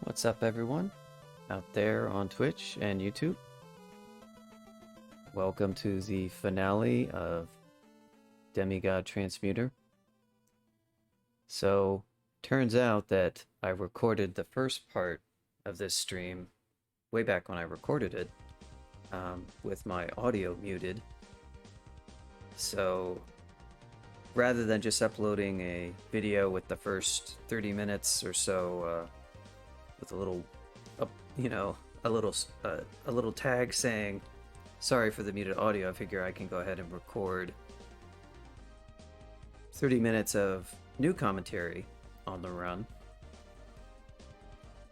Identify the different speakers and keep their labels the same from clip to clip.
Speaker 1: What's up, everyone out there on Twitch and YouTube? Welcome to the finale of Demigod Transmuter. So, turns out that I recorded the first part of this stream way back when I recorded it with my audio muted. So, rather than just uploading a video with the first 30 minutes or so with a little, a little tag saying, "Sorry for the muted audio," I figure I can go ahead and record 30 minutes of new commentary on the run,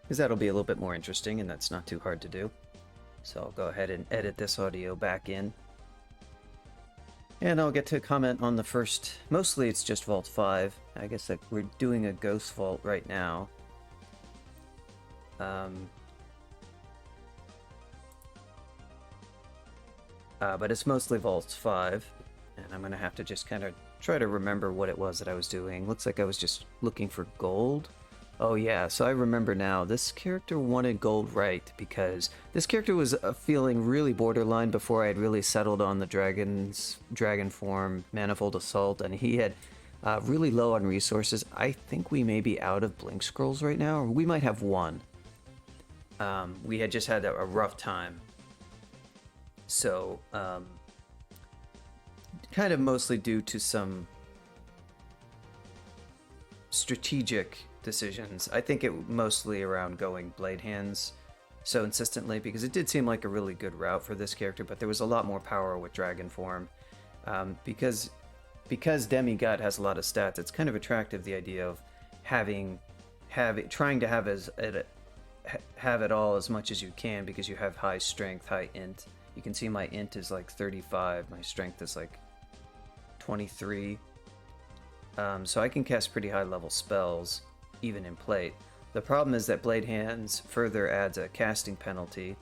Speaker 1: because that'll be a little bit more interesting, and that's not too hard to do. So I'll go ahead and edit this audio back in. And I'll get to comment on the first. Mostly it's just Vault 5. I guess that we're doing a Ghost Vault right now. But it's mostly Vault 5. And I'm going to have to just kind of try to remember what it was that I was doing. Looks like I was just looking for gold. Oh yeah, so I remember now. This character wanted gold right because this character was feeling really borderline before I had really settled on the dragon form Manifold Assault, and he had really low on resources. I think we may be out of Blink Scrolls right now, or we might have one. We had just had a rough time. So, kind of mostly due to some strategic decisions. I think it mostly around going blade hands so insistently, because it did seem like a really good route for this character, but there was a lot more power with dragon form. Because Demigod has a lot of stats, it's kind of attractive, the idea of trying to have it all as much as you can, because you have high strength, high int. You can see my int is like 35, my strength is like 23. So I can cast pretty high level spells even in plate. The problem is that Blade Hands further adds a casting penalty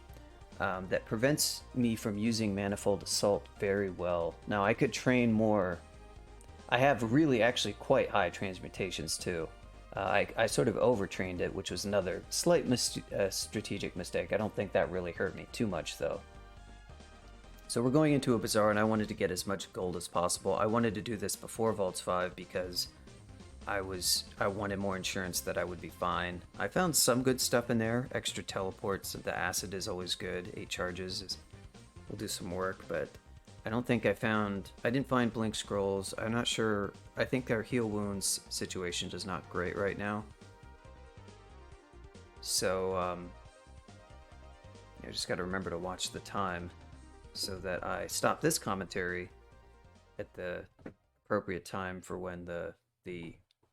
Speaker 1: that prevents me from using Manifold Assault very well. Now I could train more. I have really actually quite high transmutations too. I sort of overtrained it, which was another slight strategic mistake. I don't think that really hurt me too much though. So we're going into a bazaar, and I wanted to get as much gold as possible. I wanted to do this before Vaults 5 because I wanted more insurance that I would be fine. I found some good stuff in there. Extra teleports, the acid is always good. 8 charges will do some work, but I don't think I didn't find Blink Scrolls. I'm not sure. I think our heal wounds situation is not great right now. So, I just got to remember to watch the time so that I stop this commentary at the appropriate time for when the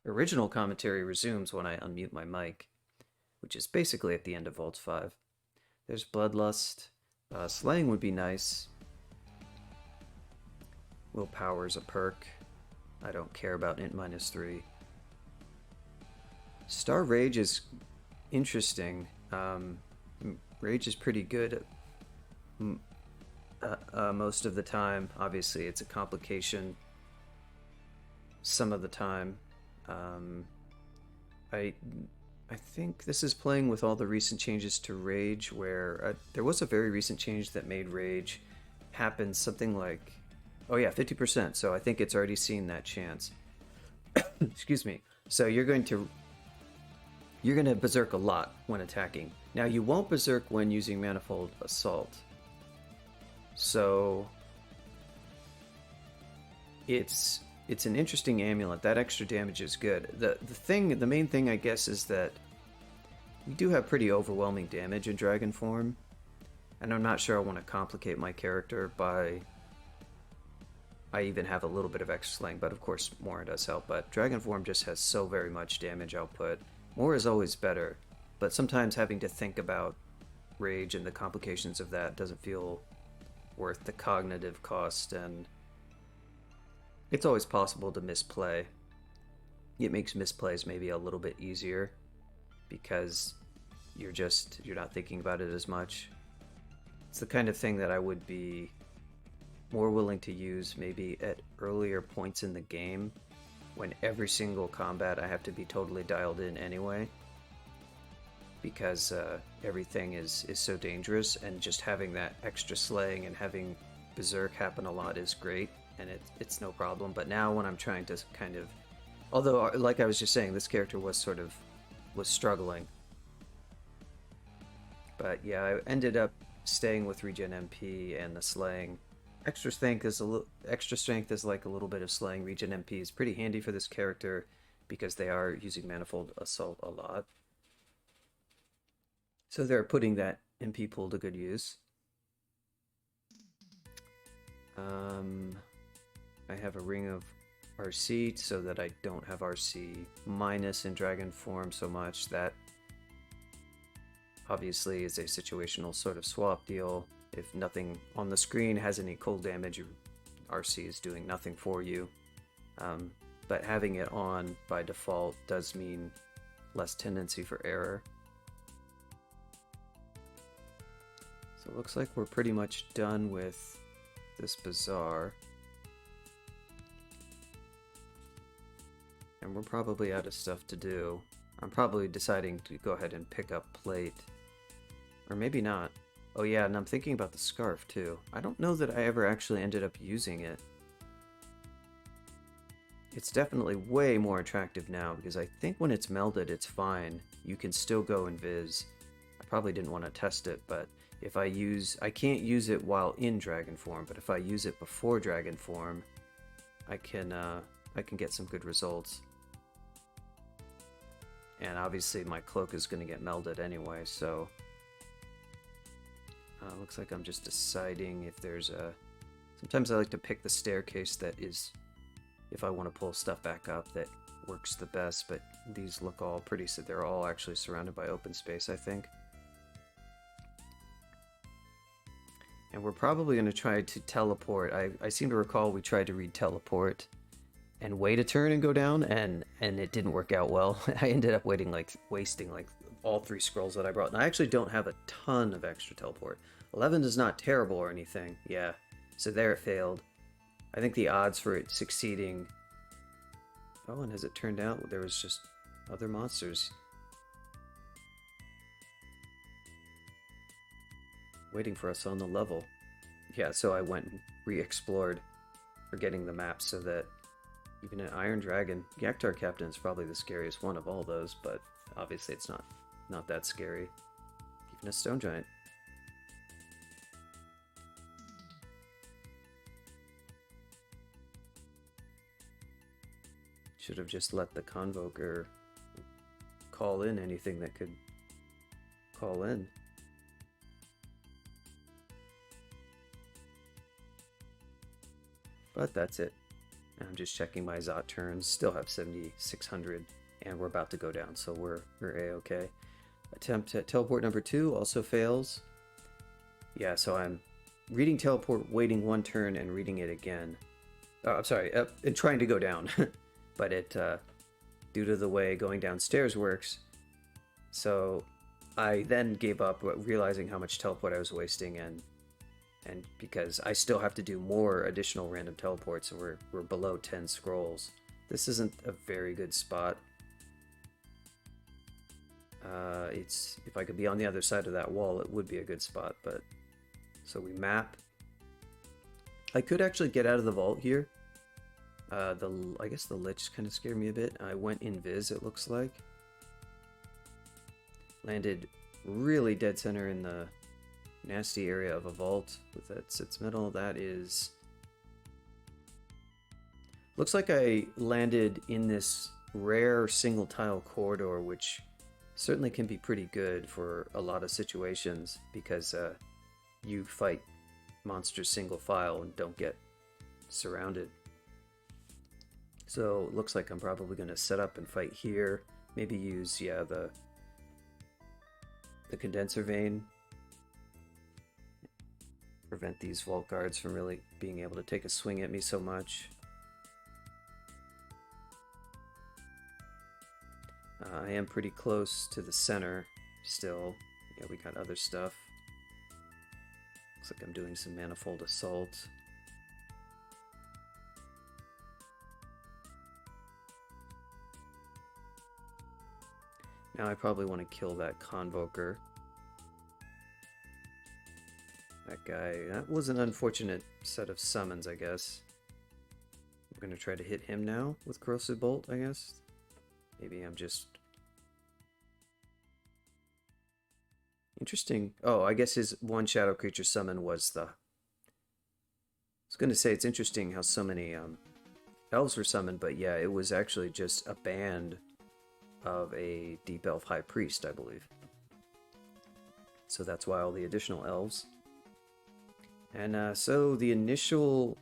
Speaker 1: original commentary resumes, when I unmute my mic, which is basically at the end of Vault 5. There's Bloodlust. Slaying would be nice. Willpower's a perk. I don't care about int -3. Star Rage is interesting. Rage is pretty good most of the time. Obviously, it's a complication some of the time. I think this is playing with all the recent changes to Rage, where there was a very recent change that made Rage happen something like, oh yeah, 50%. So I think it's already seen that chance. Excuse me. So you're going to berserk a lot when attacking. Now you won't berserk when using Manifold Assault. So it's an interesting amulet. That extra damage is good. The main thing I guess is that we do have pretty overwhelming damage in dragon form, and I'm not sure I want to complicate my character by. I even have a little bit of extra slaying, but of course more does help. But dragon form just has so very much damage output. More is always better, but sometimes having to think about rage and the complications of that doesn't feel worth the cognitive cost, and it's always possible to misplay. It makes misplays maybe a little bit easier because you're not thinking about it as much. It's the kind of thing that I would be more willing to use maybe at earlier points in the game, when every single combat I have to be totally dialed in anyway. because everything is so dangerous, and just having that extra slaying and having Berserk happen a lot is great, and it's no problem. But now when I'm trying to kind of, although like I was just saying, this character was struggling, but yeah, I ended up staying with regen MP and the slaying. Extra strength is like a little bit of slaying. Regen MP is pretty handy for this character because they are using manifold assault a lot. So they're putting that MP pool to good use. I have a ring of RC so that I don't have RC minus in dragon form so much. That obviously is a situational sort of swap deal. If nothing on the screen has any cold damage, your RC is doing nothing for you. But having it on by default does mean less tendency for error. So it looks like we're pretty much done with this bazaar. And we're probably out of stuff to do. I'm probably deciding to go ahead and pick up plate. Or maybe not. Oh yeah, and I'm thinking about the scarf too. I don't know that I ever actually ended up using it. It's definitely way more attractive now, because I think when it's melded it's fine. You can still go invis. I probably didn't want to test it, but if I can't use it while in dragon form, but if I use it before dragon form, I can get some good results. And obviously my cloak is going to get melded anyway, so looks like I'm just deciding if there's a... Sometimes I like to pick the staircase that is, if I want to pull stuff back up, that works the best, but these look all pretty, so they're all actually surrounded by open space, I think. And we're probably going to try to teleport. I seem to recall we tried to read teleport and wait a turn and go down, and it didn't work out well. I ended up wasting all 3 scrolls that I brought. And I actually don't have a ton of extra teleport. 11 is not terrible or anything. Yeah, so there it failed. I think the odds for it succeeding... Oh, and as it turned out, there was just other monsters waiting for us on the level. Yeah, so I went and re-explored, forgetting the map, so that even an Iron Dragon, Yaktar Captain is probably the scariest one of all those, but obviously it's not that scary. Even a Stone Giant. Should have just let the Convoker call in anything that could call in. But that's it. I'm just checking my Zot turns. Still have 7,600, and we're about to go down, so we're a-okay. Attempt at teleport number 2 also fails. Yeah, so I'm reading teleport, waiting 1 turn, and reading it again. Oh, I'm sorry, and trying to go down. But it, due to the way going downstairs works, so I then gave up, realizing how much teleport I was wasting, and because I still have to do more additional random teleports, and we're below 10 scrolls. This isn't a very good spot. If I could be on the other side of that wall, it would be a good spot, but... So we map. I could actually get out of the vault here. I guess the Lich kind of scared me a bit. I went invis, it looks like. Landed really dead center in the nasty area of a vault with that sits middle. That is... Looks like I landed in this rare single tile corridor, which certainly can be pretty good for a lot of situations, because you fight monsters single file and don't get surrounded. So it looks like I'm probably going to set up and fight here. Maybe use, yeah, the condenser vein. Prevent these vault guards from really being able to take a swing at me so much. I am pretty close to the center still. Yeah, we got other stuff. Looks like I'm doing some manifold assault. Now I probably want to kill that Convoker. That guy, that was an unfortunate set of summons, I guess. I'm gonna try to hit him now with Corrosive Bolt, I guess. Maybe I'm just... Interesting. Oh, I guess his one shadow creature summon was the... I was gonna say it's interesting how so many elves were summoned, but yeah, it was actually just a band of a Deep Elf High Priest, I believe. So that's why all the additional elves. And so the initial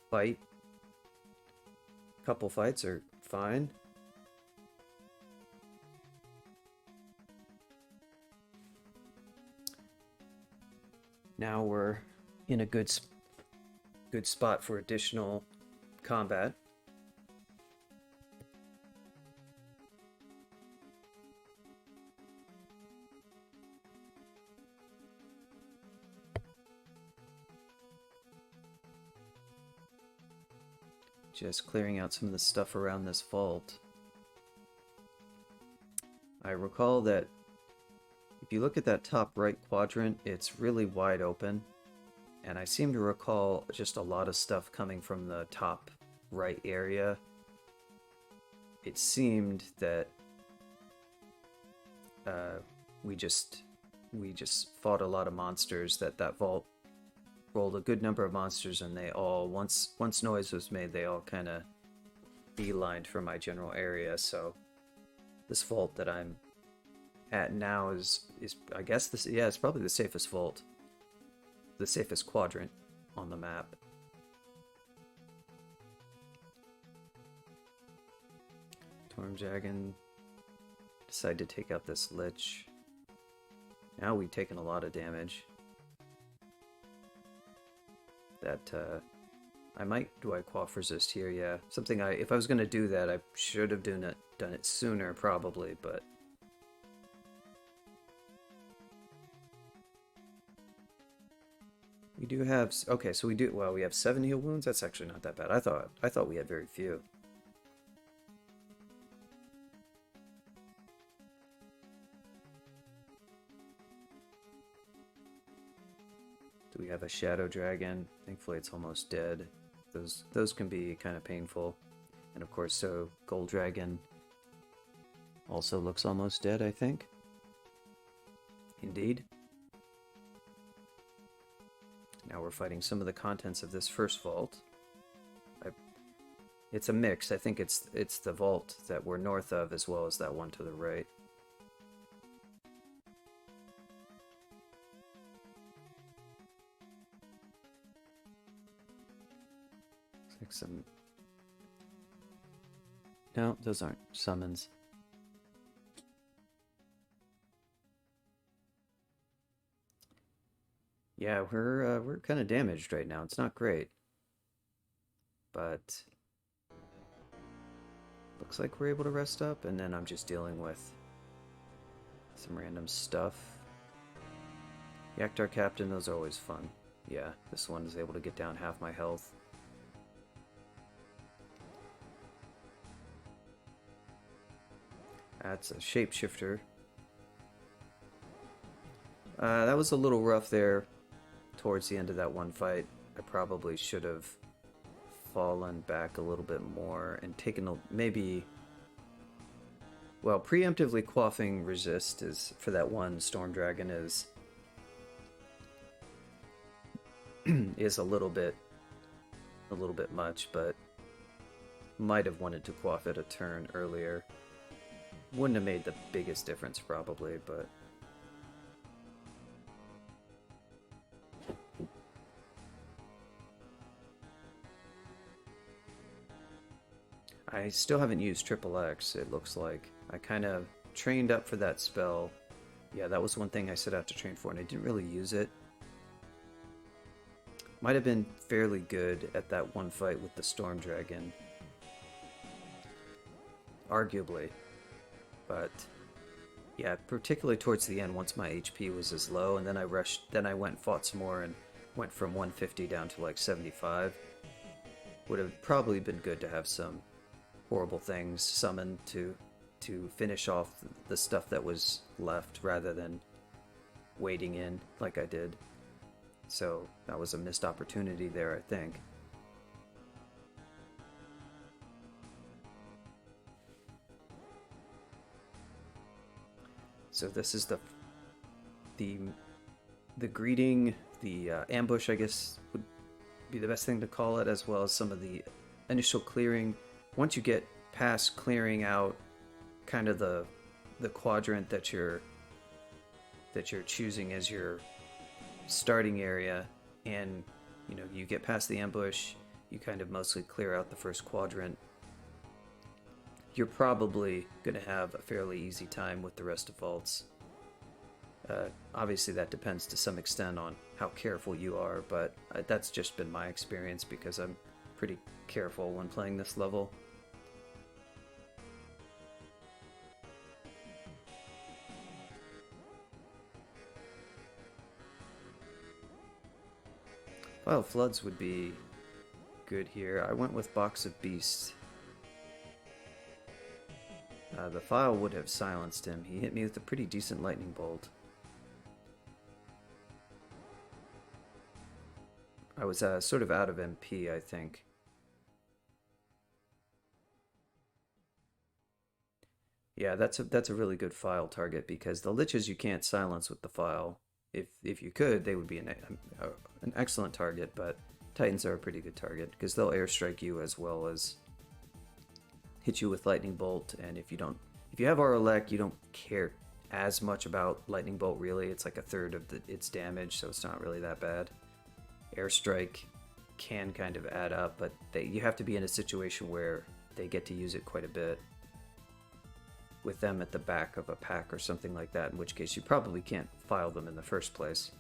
Speaker 1: fight, couple fights are fine. Now we're in a good spot for additional combat. Just clearing out some of the stuff around this vault. I recall that if you look at that top right quadrant, it's really wide open. And I seem to recall just a lot of stuff coming from the top right area. It seemed that we just fought a lot of monsters, that vault rolled a good number of monsters, and they all, once noise was made, they all kind of beelined for my general area. So this vault that I'm at now is I guess this, yeah, it's probably the safest vault, the safest quadrant on the map. Storm Dragon decided to take out this Lich. Now we've taken a lot of damage. That I might, do I quaff resist here? Yeah, something if I was gonna do that, I should have done it sooner probably, but we do have, okay, so we have 7 heal wounds. That's actually not that bad. I thought we had very few. Do we have a Shadow Dragon? Thankfully it's almost dead. Those can be kind of painful. And of course, so Gold Dragon also looks almost dead, I think. Indeed. Now we're fighting some of the contents of this first vault. It's a mix. I think it's the vault that we're north of as well as that one to the right. Some... No, those aren't summons. Yeah, we're kind of damaged right now. It's not great, but looks like we're able to rest up, and then I'm just dealing with some random stuff. Yaktar Captain, those are always fun. Yeah, this one is able to get down half my health. That's a shapeshifter. That was a little rough there towards the end of that one fight. I probably should have fallen back a little bit more and taken maybe... Well, preemptively quaffing resist is for that one Storm Dragon is a little bit much, but might have wanted to quaff it a turn earlier. Wouldn't have made the biggest difference probably, but I still haven't used Triple X, it looks like. I kind of trained up for that spell. Yeah, that was one thing I set out to train for, and I didn't really use it. Might have been fairly good at that one fight with the Storm Dragon. Arguably. But yeah, particularly towards the end, once my HP was as low, and then I went and fought some more and went from 150 down to like 75. Would have probably been good to have some horrible things summoned to to finish off the stuff that was left rather than wading in like I did. So that was a missed opportunity there, I think. So this is the greeting, the ambush, I guess would be the best thing to call it, as well as some of the initial clearing. Once you get past clearing out kind of the quadrant that you're choosing as your starting area, and you know, you get past the ambush, you kind of mostly clear out the first quadrant, you're probably going to have a fairly easy time with the rest of vaults. Obviously that depends to some extent on how careful you are, but that's just been my experience because I'm pretty careful when playing this level. Well, Floods would be good here. I went with Box of Beasts. The File would have silenced him. He hit me with a pretty decent lightning bolt. I was sort of out of MP, I think. Yeah, that's a really good File target because the Liches you can't silence with the File. If you could, they would be an excellent target, but Titans are a pretty good target because they'll airstrike you as well as hit you with Lightning Bolt. And if you have Aurelec, you don't care as much about Lightning Bolt really. It's like a third of its damage, so it's not really that bad. Airstrike can kind of add up, but you have to be in a situation where they get to use it quite a bit with them at the back of a pack or something like that, in which case you probably can't file them in the first place.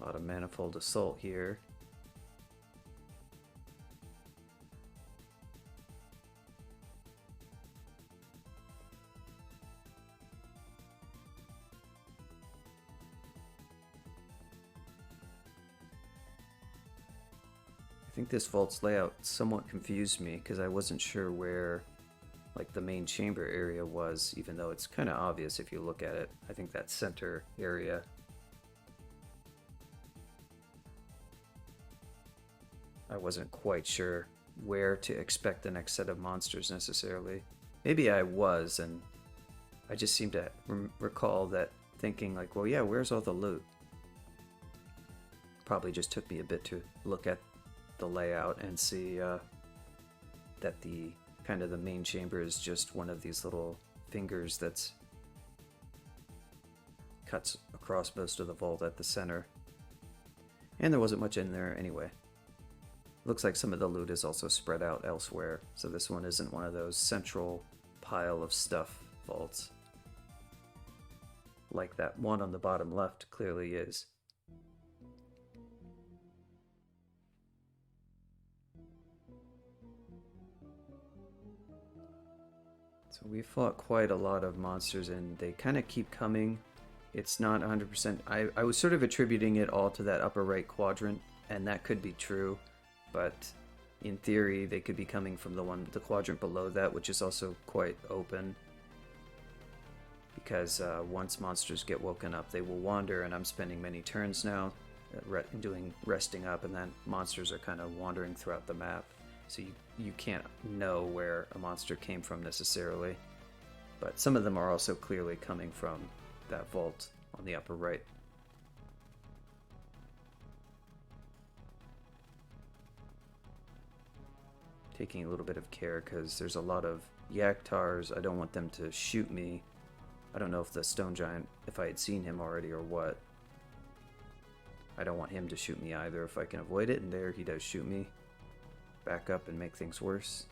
Speaker 1: A lot of Manifold Assault here. I think this vault's layout somewhat confused me because I wasn't sure where like the main chamber area was, even though it's kind of obvious if you look at it. I think that center area. I wasn't quite sure where to expect the next set of monsters necessarily. Maybe I was, and I just seem to recall that thinking like, well, yeah, where's all the loot? Probably just took me a bit to look at the layout and see that the kind of the main chamber is just one of these little fingers that's cuts across most of the vault at the center. And there wasn't much in there anyway. Looks like some of the loot is also spread out elsewhere, so this one isn't one of those central pile of stuff vaults like that one on the bottom left clearly is. So we fought quite a lot of monsters and they kind of keep coming. It's not 100%. I was sort of attributing it all to that upper right quadrant, and that could be true, but in theory they could be coming from the quadrant below that, which is also quite open. Because once monsters get woken up, they will wander, and I'm spending many turns now resting up, and then monsters are kind of wandering throughout the map. So you can't know where a monster came from necessarily. But some of them are also clearly coming from that vault on the upper right. Taking a little bit of care because there's a lot of Yaktars. I don't want them to shoot me. I don't know if the Stone Giant, if I had seen him already or what. I don't want him to shoot me either if I can avoid it, and there he does shoot me. Back up and make things worse.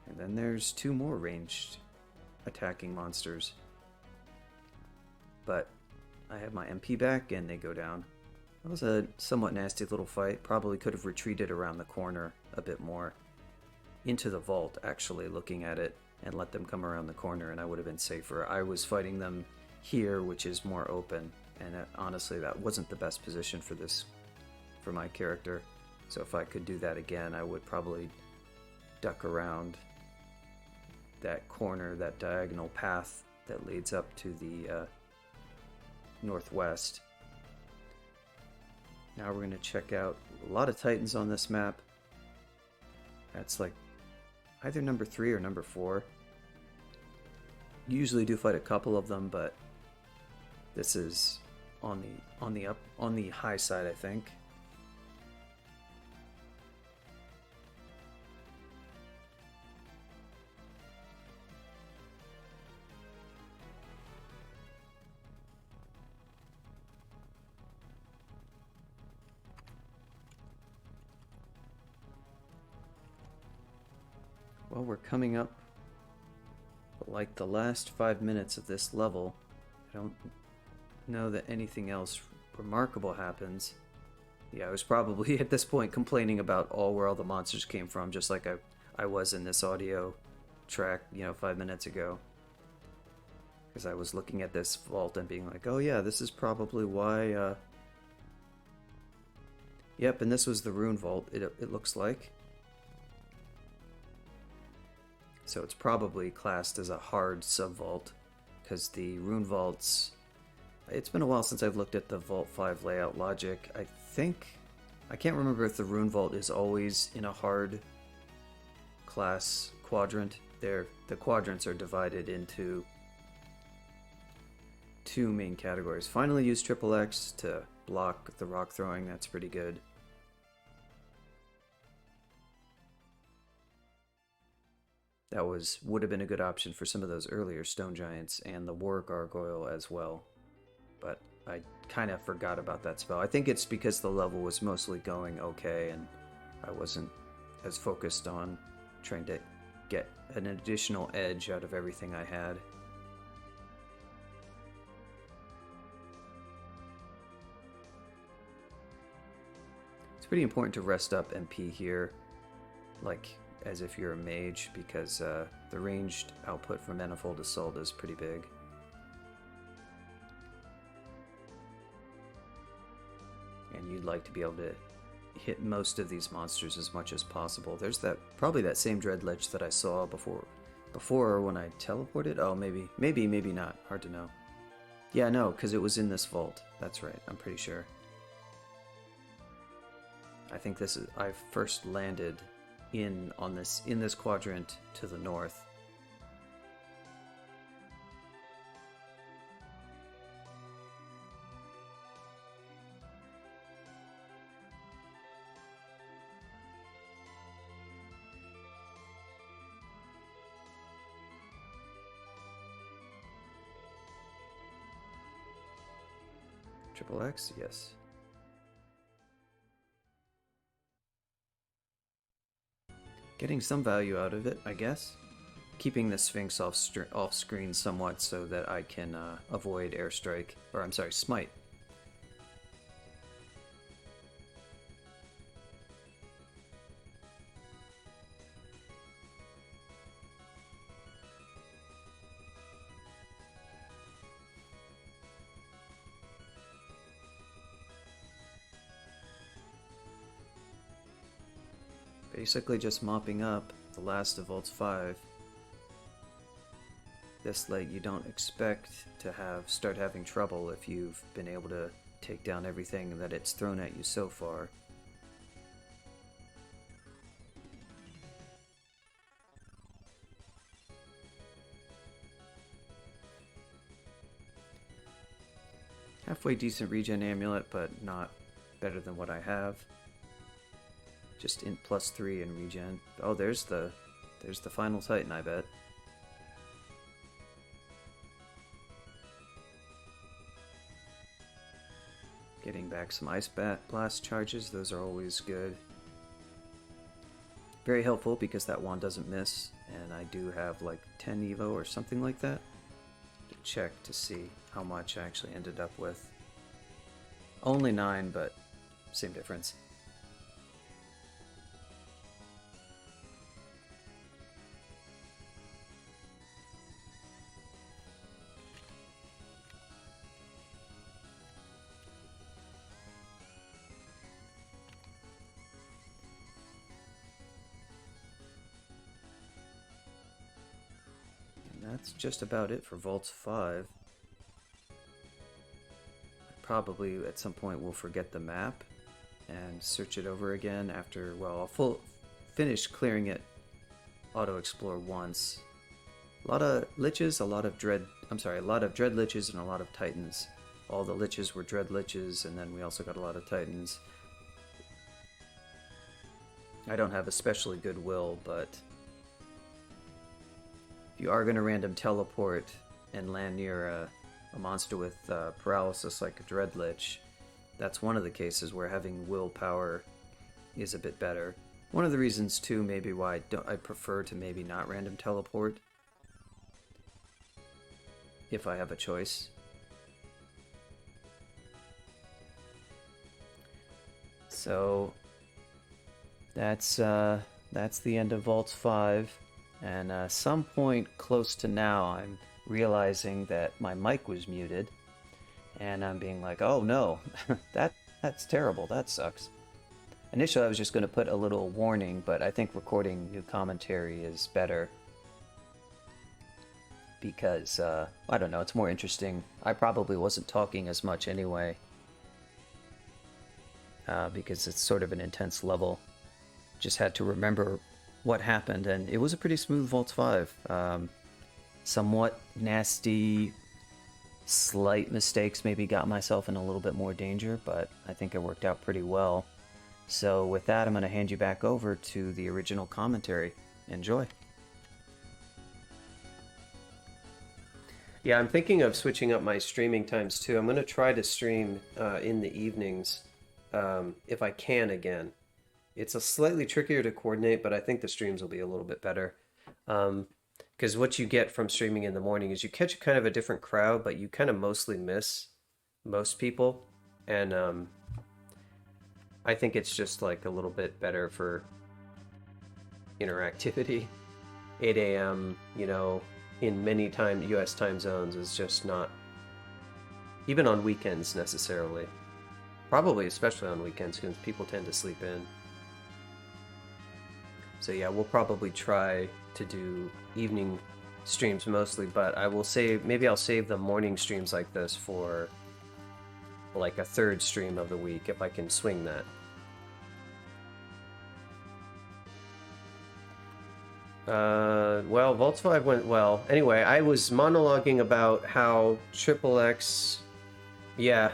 Speaker 1: And then there's two more ranged attacking monsters. But I have my MP back and they go down. That was a somewhat nasty little fight. Probably could have retreated around the corner a bit more. Into the vault, actually, looking at it, and let them come around the corner, and I would have been safer. I was fighting them here, which is more open, and honestly that wasn't the best position for this, for my character. So if I could do that again, I would probably duck around that corner, that diagonal path that leads up to the northwest. Now we're going to check out a lot of Titans on this map. That's like either number 3 or number 4. Usually do fight a couple of them, but this is on the high side, I think. Well, we're coming up like the last 5 minutes of this level. I don't know that anything else remarkable happens. Yeah, I was probably at this point complaining about where all the monsters came from, just like I was in this audio track, 5 minutes ago. Because I was looking at this vault and being like, oh yeah, this is probably why, Yep, and this was the rune vault, it looks like. So it's probably classed as a hard sub-vault, because the rune vaults... It's been a while since I've looked at the Vault 5 layout logic. I can't remember if the rune vault is always in a hard class quadrant. The quadrants are divided into 2 main categories. Finally used triple X to block the rock throwing, that's pretty good. That would have been a good option for some of those earlier stone giants and the war gargoyle as well. But I kind of forgot about that spell. I think it's because the level was mostly going okay and I wasn't as focused on trying to get an additional edge out of everything I had. It's pretty important to rest up MP here, like as if you're a mage, because the ranged output for Manifold Assault is pretty big. And you'd like to be able to hit most of these monsters as much as possible. There's probably that same Dread Lich that I saw before when I teleported. Oh, maybe not. Hard to know. Yeah, no, because it was in this vault. That's right. I'm pretty sure. I think I first landed in this quadrant to the north. Triple X, yes. Getting some value out of it, I guess. Keeping the Sphinx off screen somewhat so that I can avoid airstrike, or I'm sorry, smite. Basically just mopping up the last of Vaults 5. This late you don't expect to start having trouble if you've been able to take down everything that it's thrown at you so far. Halfway decent regen amulet, but not better than what I have. Just int +3 in regen. Oh, there's the final Titan, I bet. Getting back some Ice Blast charges, those are always good. Very helpful because that wand doesn't miss, and I do have like 10 Evo or something like that. To check to see how much I actually ended up with. Only 9, but same difference. that's just about it for Vaults 5. Probably at some point we'll forget the map and search it over again after, well, I'll finish clearing it auto explore once. A lot of liches, a lot of dread liches and a lot of titans. All the liches were dread liches, and then we also got a lot of titans. I don't have especially good will, but if you are going to random teleport and land near a monster with paralysis like a dread lich, that's one of the cases where having willpower is a bit better. One of the reasons too maybe why I prefer to maybe not random teleport if I have a choice. So that's the end of Vaults 5, and some point close to now I'm realizing that my mic was muted, and I'm being like, oh no, that's terrible, that sucks. Initially I was just going to put a little warning, but I think recording new commentary is better because, I don't know, it's more interesting. I probably wasn't talking as much anyway, because it's sort of an intense level. Just had to remember what happened, and it was a pretty smooth Vaults 5. Somewhat nasty, slight mistakes maybe got myself in a little bit more danger, but I think it worked out pretty well. So with that, I'm going to hand you back over to the original commentary. Enjoy. Yeah, I'm thinking of switching up my streaming times too. I'm going to try to stream in the evenings if I can again. It's a slightly trickier to coordinate, but I think the streams will be a little bit better. Because what you get from streaming in the morning is you catch kind of a different crowd, but you kind of mostly miss most people. And I think it's just like a little bit better for interactivity. 8 a.m., you know, in many US time zones is just not, even on weekends necessarily. Probably especially on weekends because people tend to sleep in. So yeah, we'll probably try to do evening streams mostly, but I will save, maybe I'll save the morning streams like this for like a third stream of the week if I can swing that. Well, Vaults 5 went well. Anyway, I was monologuing about how XXX, yeah,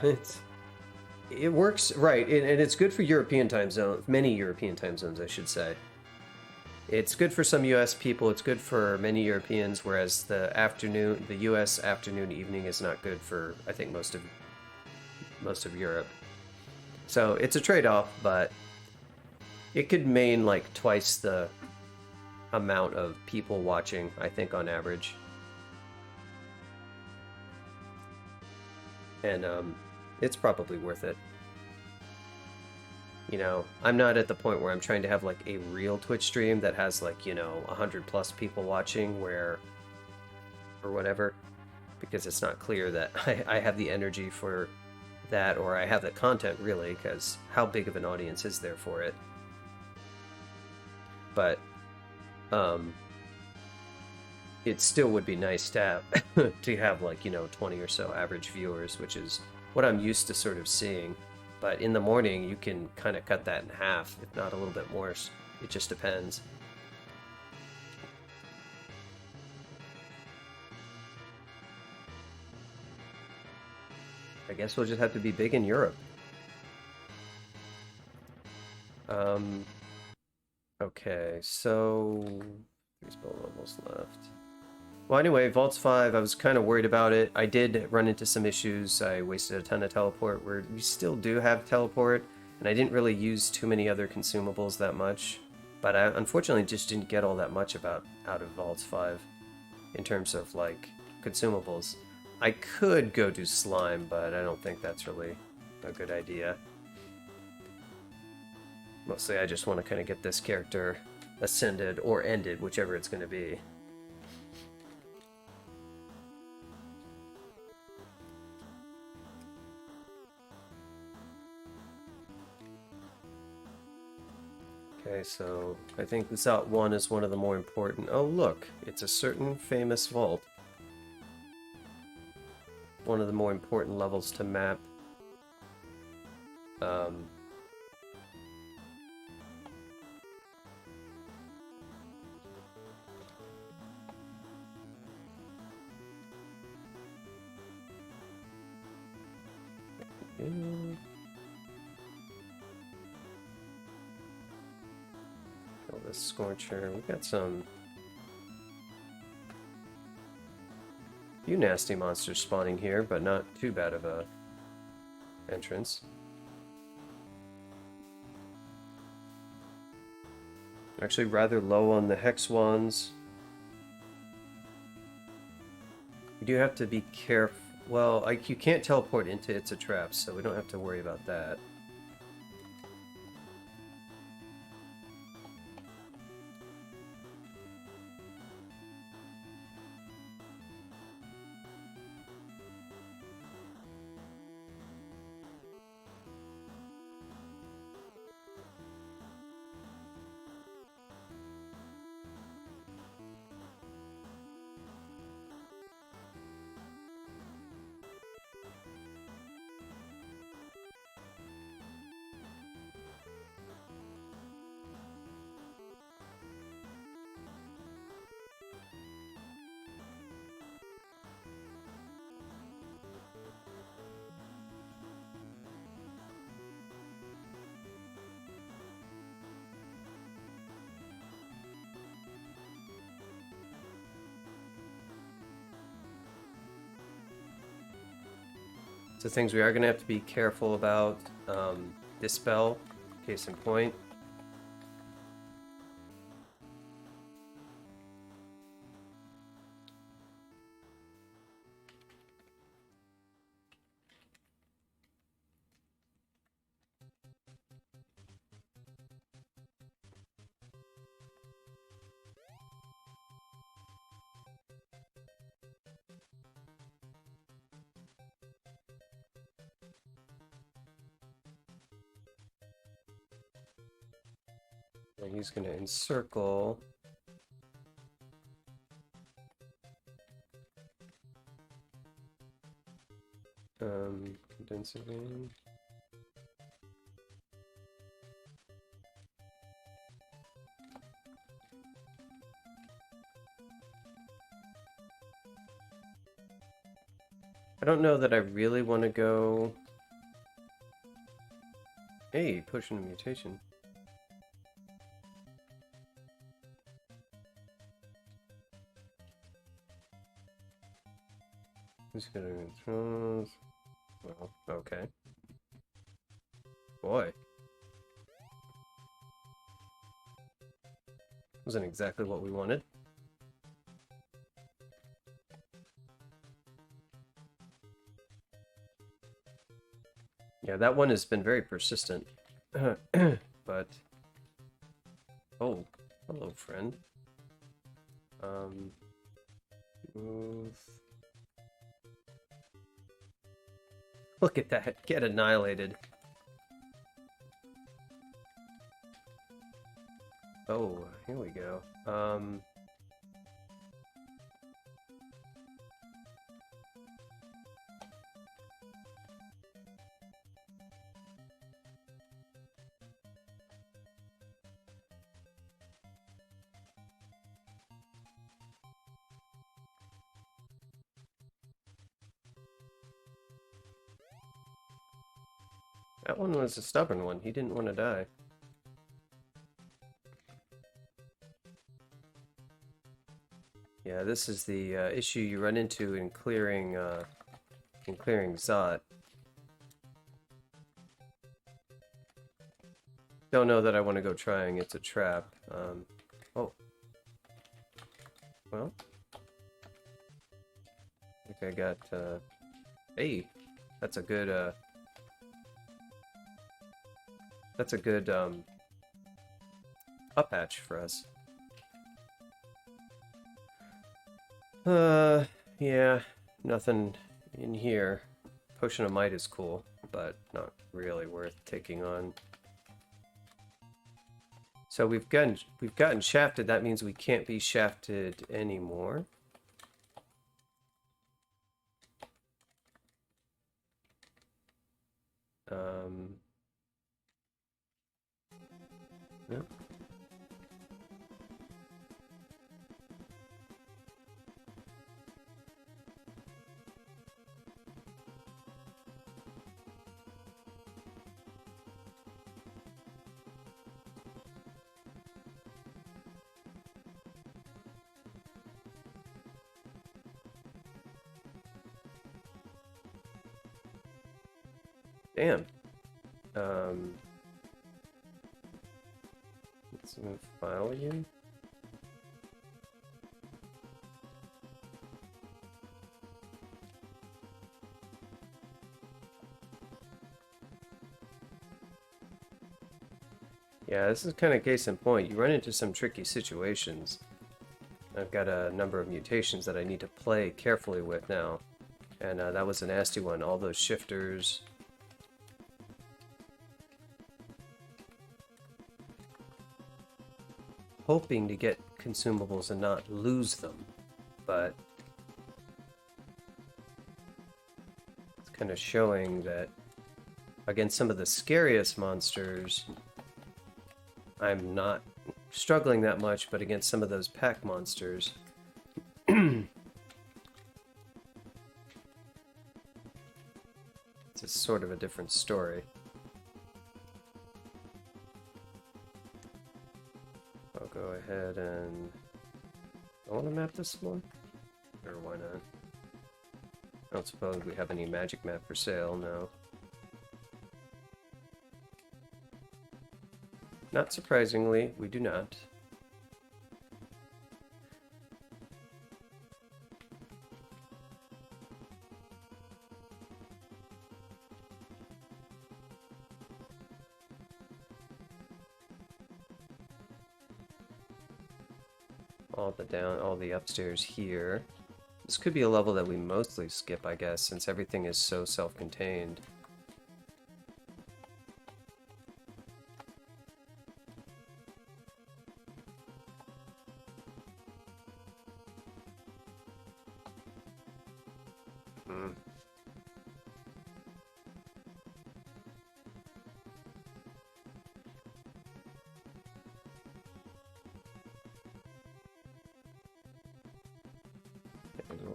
Speaker 1: it works right, and it's good for European time zones, many European time zones, I should say. It's good for some US people, it's good for many Europeans, whereas the US afternoon evening is not good for, I think, most of Europe. So it's a trade-off, but it could mean like twice the amount of people watching, I think, on average. And it's probably worth it. You know, I'm not at the point where I'm trying to have like a real Twitch stream that has like, you know, 100+ people watching or whatever, because it's not clear that I have the energy for that, or I have the content really, because how big of an audience is there for it? But it still would be nice to have like, you know, 20 or so average viewers, which is what I'm used to sort of seeing. But in the morning, you can kind of cut that in half, if not a little bit more. It just depends. I guess we'll just have to be big in Europe. Okay, so 3 spell almost left. Well, anyway, Vaults 5, I was kind of worried about it. I did run into some issues. I wasted a ton of teleport, where we still do have teleport, and I didn't really use too many other consumables that much. But I unfortunately just didn't get all that much out of Vaults 5 in terms of, like, consumables. I could go do slime, but I don't think that's really a good idea. Mostly I just want to kind of get this character ascended or ended, whichever it's going to be. Okay, so I think this out 1 is one of the more important. Oh look, it's a certain famous vault.
Speaker 2: one of the more important levels to map. Kill this Scorcher. We got some few nasty monsters spawning here, but not too bad of a entrance. Actually rather low on the Hex Wands. You do have to be careful. Well, you can't teleport into It's a Trap, so we don't have to worry about that. So things we are going to have to be careful about. Dispel, case in point. And he's going to encircle. Condensing. I don't know that I really want to go. Hey, pushing a mutation. Who's gonna control? Well, okay. Boy. Wasn't exactly what we wanted. Yeah, that one has been very persistent. But oh, hello, friend. Move. Look at that, get annihilated. Oh, here we go. That one was a stubborn one. He didn't want to die. Yeah, this is the issue you run into in clearing Zot. Don't know that I want to go trying. It's a trap. Oh. Well. I think I got, hey, that's a good, up hatch for us. Yeah, nothing in here. Potion of Might is cool, but not really worth taking on. So we've gotten shafted. That means we can't be shafted anymore. Yep. Damn. Let's move file again. Yeah, this is kind of case in point. You run into some tricky situations. I've got a number of mutations that I need to play carefully with now. And that was a nasty one. All those shifters. Hoping to get consumables and not lose them. But it's kind of showing that against some of the scariest monsters, I'm not struggling that much, but against some of those pack monsters, it's sort of a different story. I'll go ahead and... I want to map this one? Or why not? I don't suppose we have any magic map for sale, no. Not surprisingly, we do not. All the upstairs here. This could be a level that we mostly skip, I guess, since everything is so self-contained.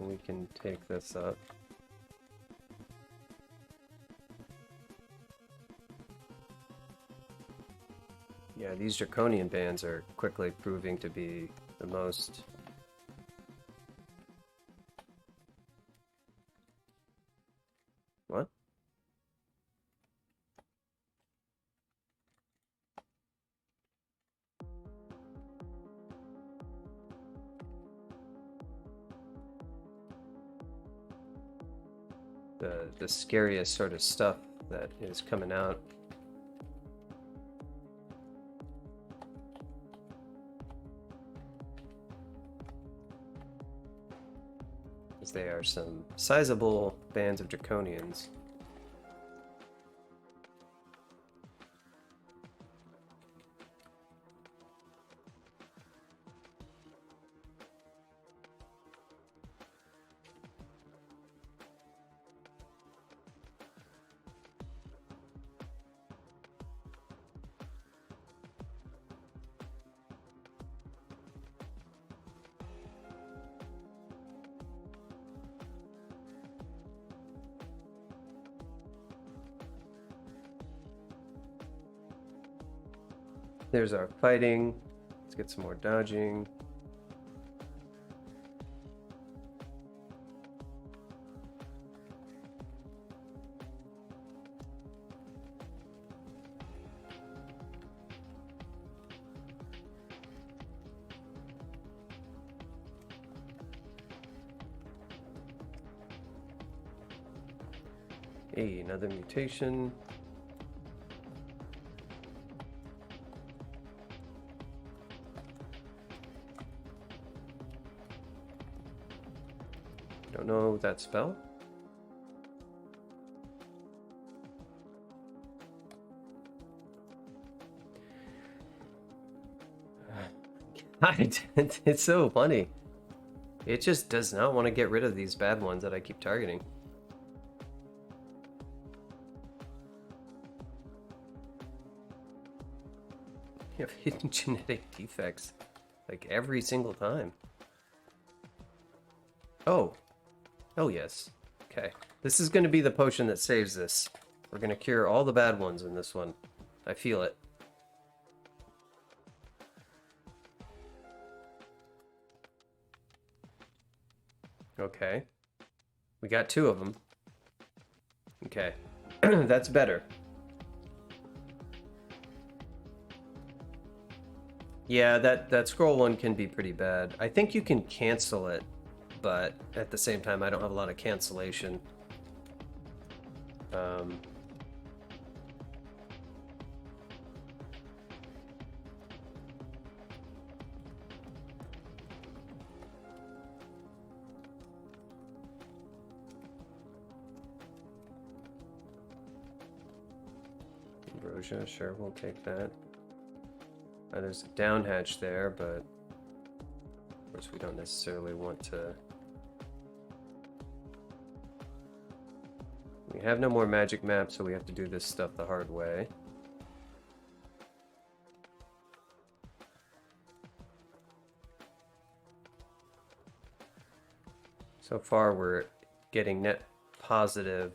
Speaker 2: We can take this up. Yeah, these draconian bands are quickly proving to be the most... What? The scariest sort of stuff that is coming out. As they are some sizable bands of draconians. There's our fighting. Let's get some more dodging. Hey, another mutation. Don't know that spell. It's so funny. It just does not want to get rid of these bad ones that I keep targeting. You have hidden genetic defects, like every single time. Oh. Oh, yes. Okay. This is going to be the potion that saves this. We're going to cure all the bad ones in this one. I feel it. Okay. We got 2 of them. Okay. That's better. Yeah, that scroll one can be pretty bad. I think you can cancel it, but at the same time, I don't have a lot of cancellation. Ambrosia, sure, we'll take that. There's a down hatch there, but of course we don't necessarily want to. We have no more magic maps, so we have to do this stuff the hard way. So far we're getting net positive.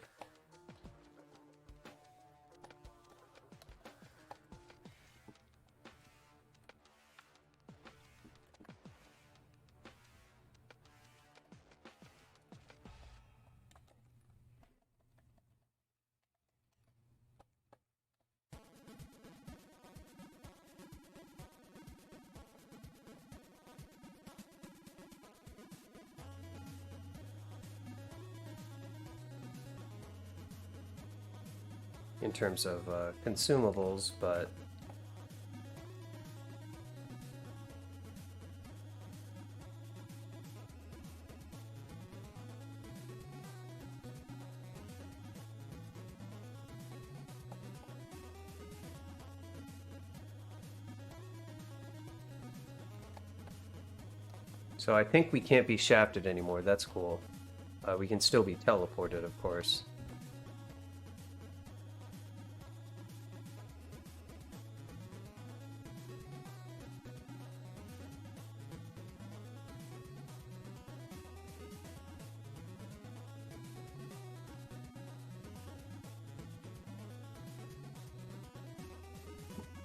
Speaker 2: In terms of consumables, but so I think we can't be shafted anymore. That's cool. We can still be teleported, of course.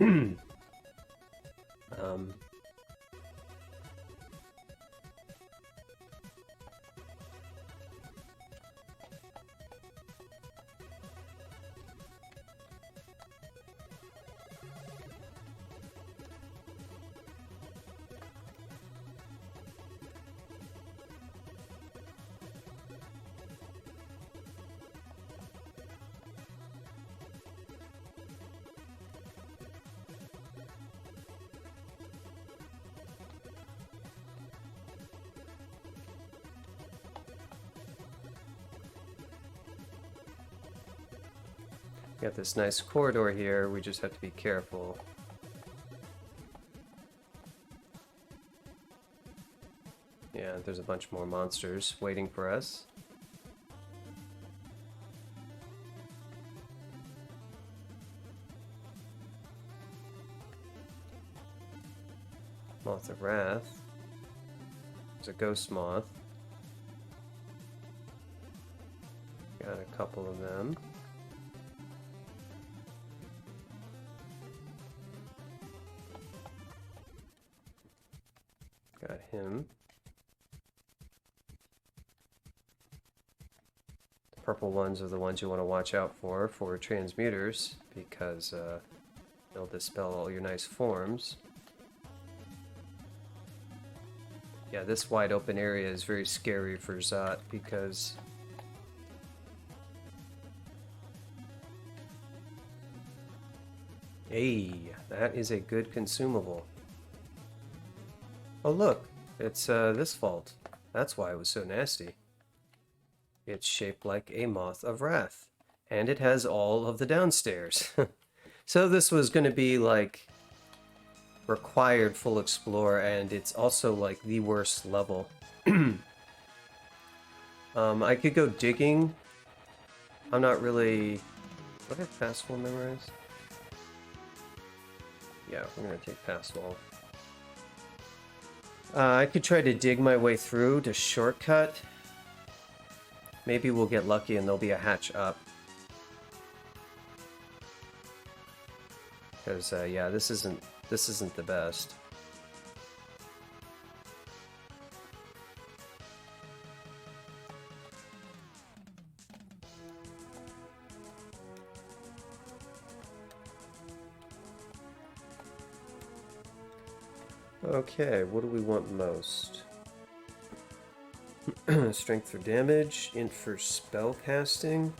Speaker 2: um, got this nice corridor here, we just have to be careful. Yeah, there's a bunch more monsters waiting for us. Moth of Wrath. There's a ghost moth. Got a couple of them. Got him. The purple ones are the ones you want to watch out for transmuters, because they'll dispel all your nice forms. Yeah, this wide open area is very scary for Zot because hey, that is a good consumable. Oh look, it's this vault. That's why it was so nasty. It's shaped like a Moth of Wrath, and it has all of the downstairs. So this was going to be like required full explore, and it's also like the worst level. I could go digging. I'm not really... What did fast full memorize? Yeah, we're gonna take past wall. I could try to dig my way through to shortcut. Maybe we'll get lucky and there'll be a hatch up. Because yeah, this isn't the best. Okay, what do we want most? Strength for damage, int for spell casting.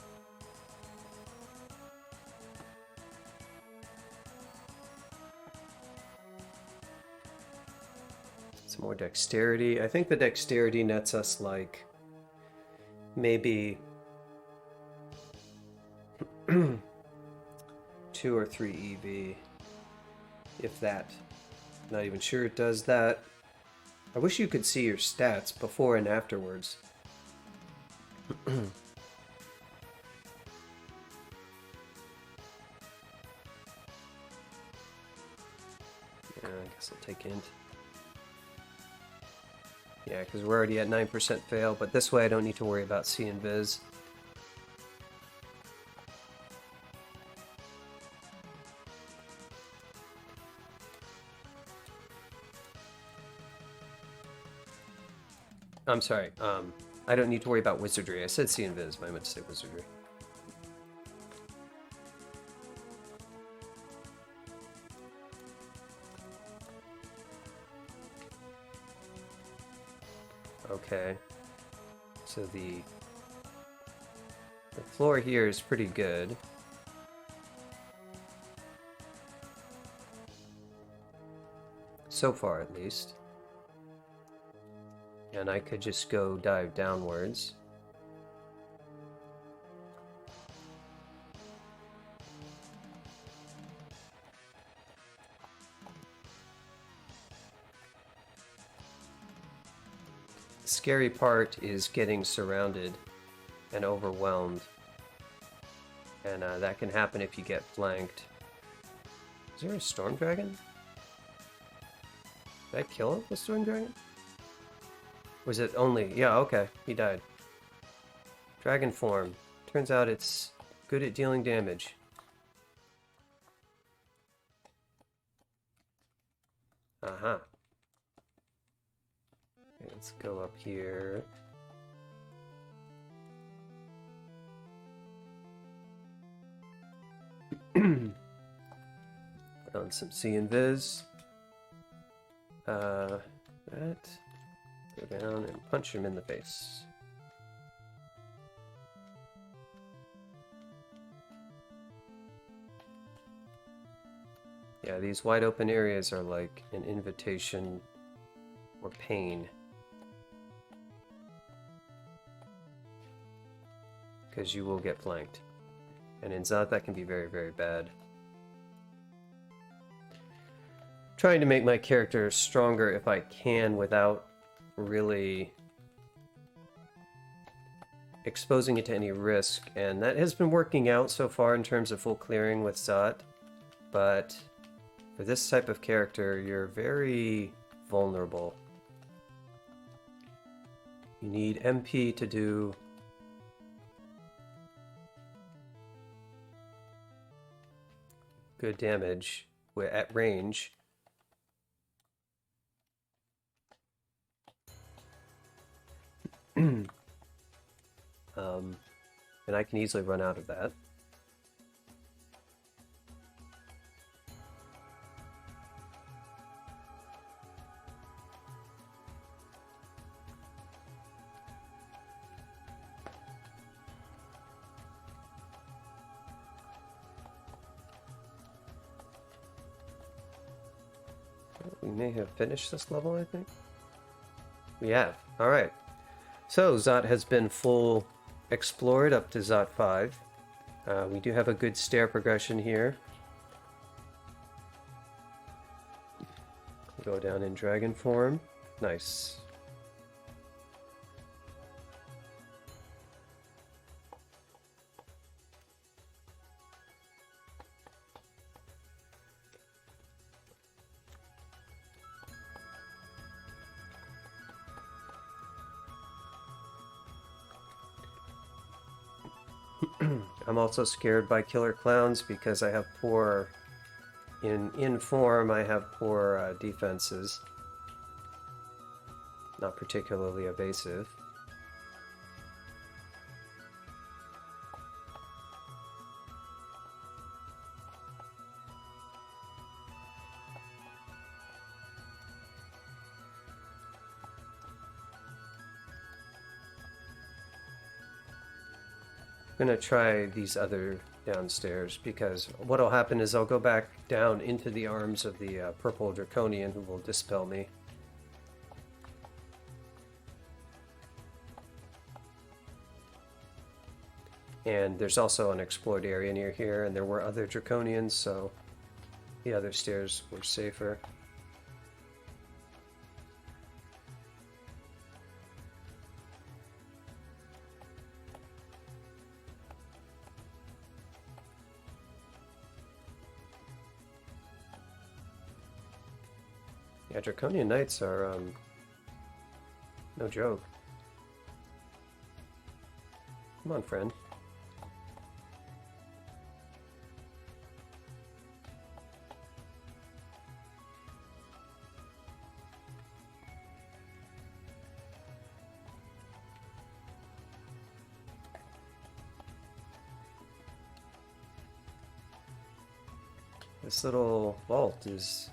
Speaker 2: Some more dexterity. I think the dexterity nets us like maybe 2 or 3 EV, if that. Not even sure it does that. I wish you could see your stats before and afterwards. Yeah, I guess I'll take int. Yeah, because we're already at 9% fail, but this way I don't need to worry about C and Viz. I'm sorry, I don't need to worry about wizardry. I said C and Viz, but I meant to say wizardry. Okay, so the floor here is pretty good. So far, at least. And I could just go dive downwards. The scary part is getting surrounded and overwhelmed. And that can happen if you get flanked. Is there a storm dragon? Did I kill the storm dragon? Was it only... Yeah, okay. He died. Dragon form. Turns out it's good at dealing damage. Uh-huh. Okay, let's go up here. Put on some C and Viz. That... Go down and punch him in the face. Yeah, these wide open areas are like an invitation or pain. Because you will get flanked. And in Zot that can be very, very bad. Trying to make my character stronger if I can without really exposing it to any risk, and that has been working out so far in terms of full clearing with Zot, but for this type of character you're very vulnerable. You need MP to do good damage at range. And I can easily run out of that. We may have finished this level, I think. We have. Alright. So, Zot has been full explored up to Zot 5. We do have a good stair progression here. Go down in dragon form. Nice. I'm also scared by killer clowns because I have poor... In form, I have poor defenses. Not particularly evasive. I'm gonna try these other downstairs because what'll happen is I'll go back down into the arms of the purple draconian who will dispel me. And there's also an explored area near here, and there were other draconians, so the other stairs were safer. Yeah, Draconian Knights are, no joke. Come on, friend. This little vault is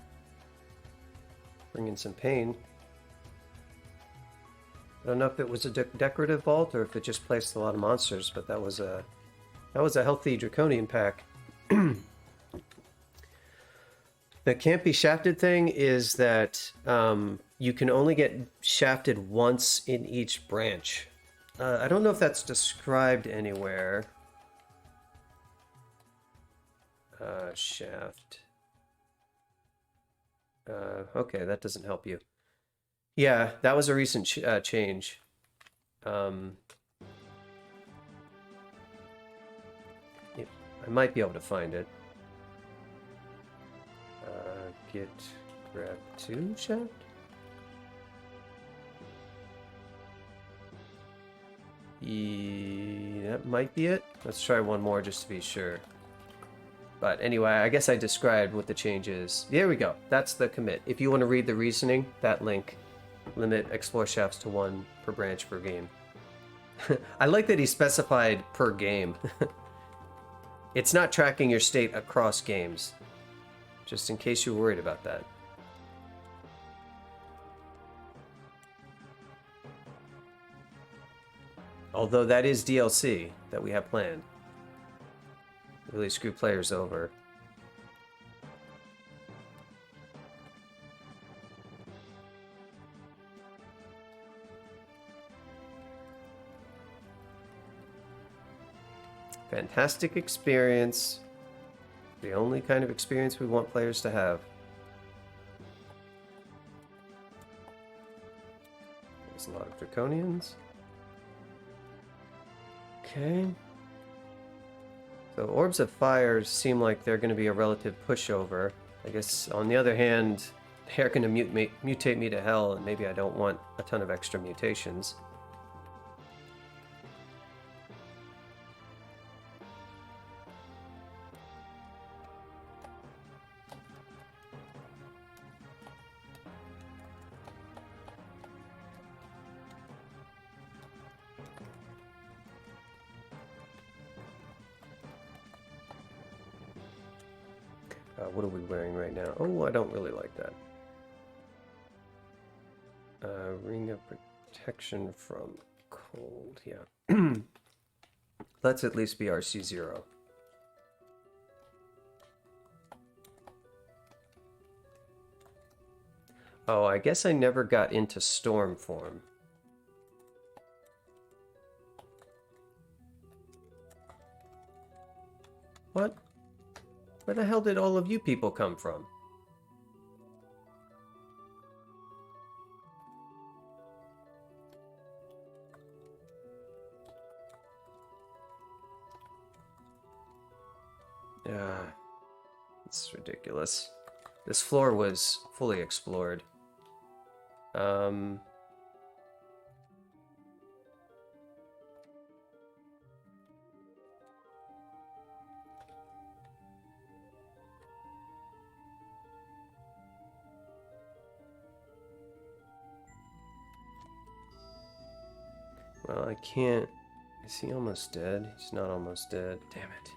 Speaker 2: bringing some pain. I don't know if it was a decorative vault or if it just placed a lot of monsters, but that was a healthy draconian pack. The can't be shafted thing is that you can only get shafted once in each branch. I don't know if that's described anywhere. Shaft. Okay, that doesn't help you. Yeah, that was a recent change. Yeah, I might be able to find it. Get grab 2 shaft? That might be it. Let's try one more just to be sure. But anyway, I guess I described what the change is. There we go. That's the commit. If you want to read the reasoning, that link. Limit explore shafts to 1 per branch per game. I like that he specified per game. It's not tracking your state across games. Just in case you're worried about that. Although that is DLC that we have planned. Really screw players over. Fantastic experience. The only kind of experience we want players to have. There's a lot of draconians. Okay. So orbs of fire seem like they're going to be a relative pushover. I guess on the other hand, they're going to mutate me to hell, and maybe I don't want a ton of extra mutations. What are we wearing right now? Oh, I don't really like that. Ring of protection from cold, yeah. Let's at least be RC0. Oh, I guess I never got into storm form. What? Where the hell did all of you people come from? It's ridiculous. This floor was fully explored. Well, I can't... Is he almost dead? He's not almost dead. Damn it.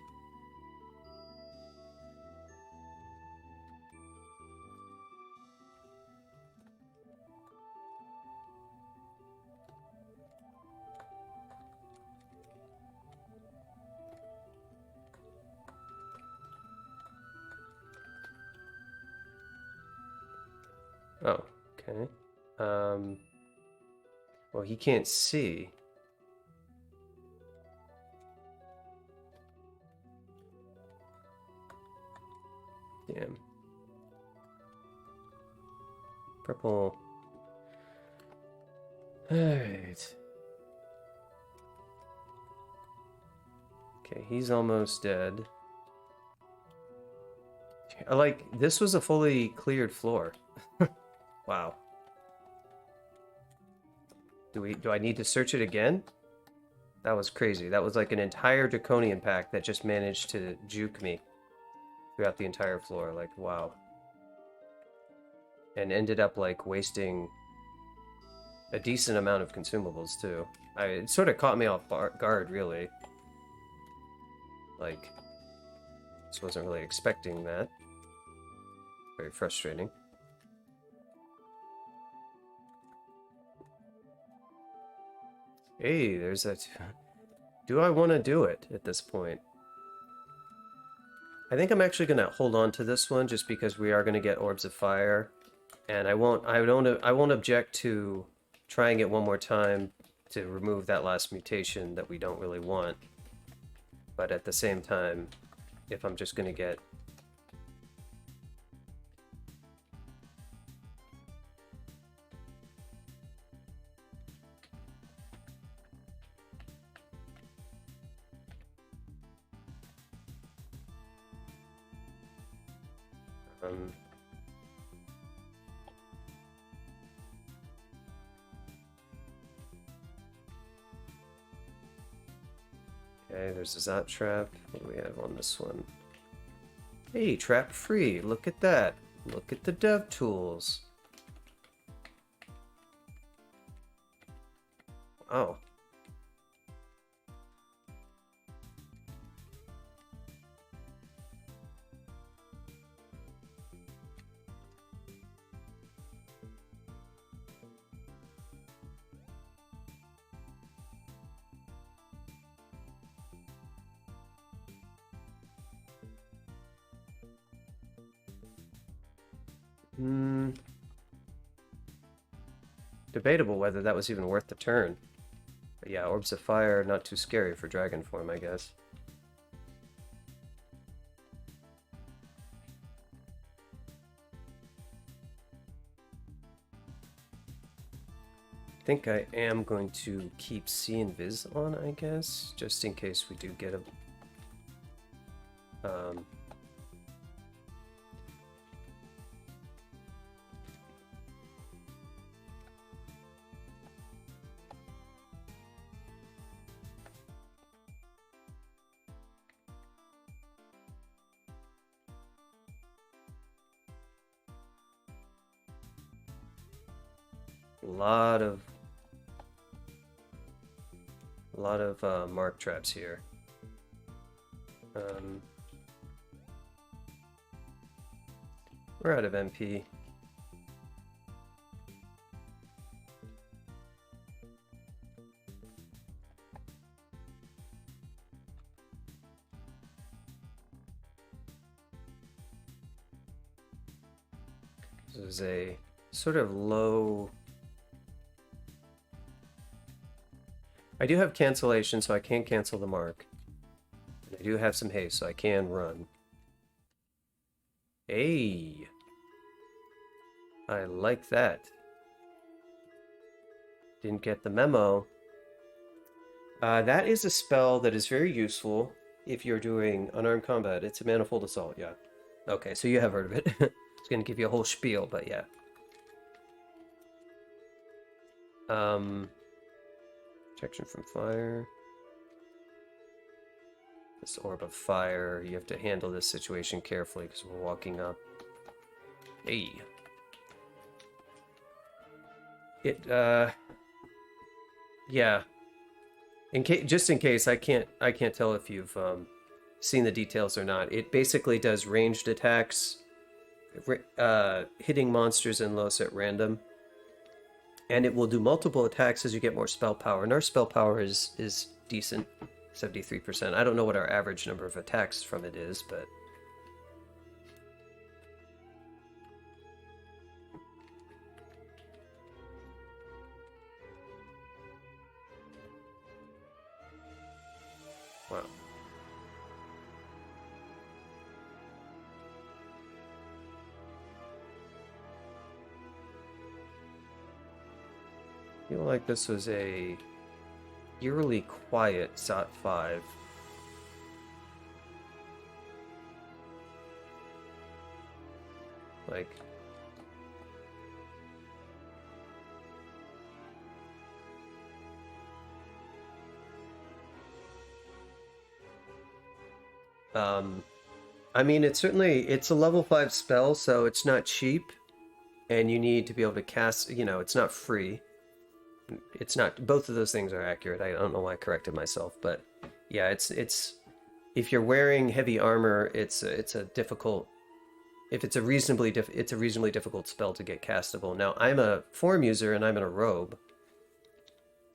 Speaker 2: Oh, okay. Well, he can't see. Damn. Purple. Alright. Okay, he's almost dead. Like, this was a fully cleared floor. Wow. Do I need to search it again? That was crazy. That was like an entire draconian pack that just managed to juke me throughout the entire floor. Like, wow. And ended up like wasting a decent amount of consumables too. It sort of caught me off guard, really. Like, just wasn't really expecting that. Very frustrating. Hey, there's that. Do I want to do it at this point? I think I'm actually going to hold on to this one just because we are going to get orbs of fire, and I won't object to trying it one more time to remove that last mutation that we don't really want. But at the same time, if I'm just going to get okay, there's a Zap Trap. What do we have on this one? Hey, trap free. Look at that. Look at the dev tools. Oh. Debatable whether that was even worth the turn. But yeah, Orbs of Fire, not too scary for Dragon form, I guess. I think I am going to keep See and Viz on, I guess, just in case we do get a... lot of mark traps here. We're out of MP. This is a sort of low... I do have cancellation, so I can cancel the mark. And I do have some haste, so I can run. Hey! I like that. Didn't get the memo. That is a spell that is very useful if you're doing unarmed combat. It's a manifold assault, yeah. Okay, so you have heard of it. It's gonna give you a whole spiel, but yeah. Protection from fire. This orb of fire. You have to handle this situation carefully because we're walking up. Hey. Yeah. Just in case, I can't tell if you've seen the details or not. It basically does ranged attacks, hitting monsters in Los at random, and it will do multiple attacks as you get more spell power. And our spell power is decent, 73%. I don't know what our average number of attacks from it is, but wow. I feel like this was a eerily quiet Zot 5. Like, I mean, it's a level 5 spell, so it's not cheap, and you need to be able to cast, it's not free. It's not, both of those things are accurate. I don't know why I corrected myself, but yeah, it's if you're wearing heavy armor, it's a difficult, if it's a reasonably difficult spell to get castable. Now, I'm a form user and I'm in a robe,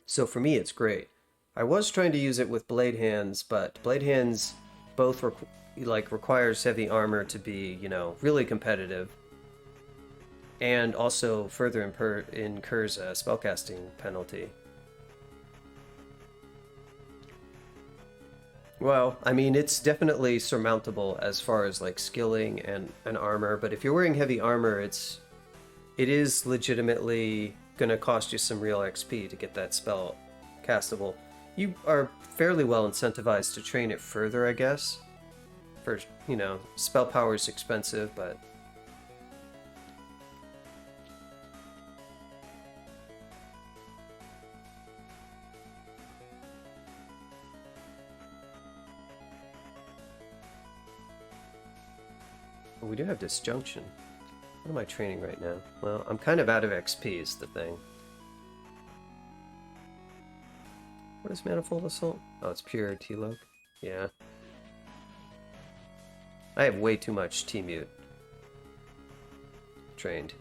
Speaker 2: so for me it's great. I was trying to use it with blade hands, but blade hands both requires heavy armor to be, really competitive, and also further incurs a spellcasting penalty. Well, I mean, it's definitely surmountable as far as like skilling and armor, but if you're wearing heavy armor, it is legitimately gonna cost you some real XP to get that spell castable. You are fairly well incentivized to train it further, I guess. For, spell power is expensive, but we do have disjunction. What am I training right now? Well, I'm kind of out of XP is the thing. What is Manifold Assault? Oh, it's pure T-Log? Yeah. I have way too much T-Mute trained,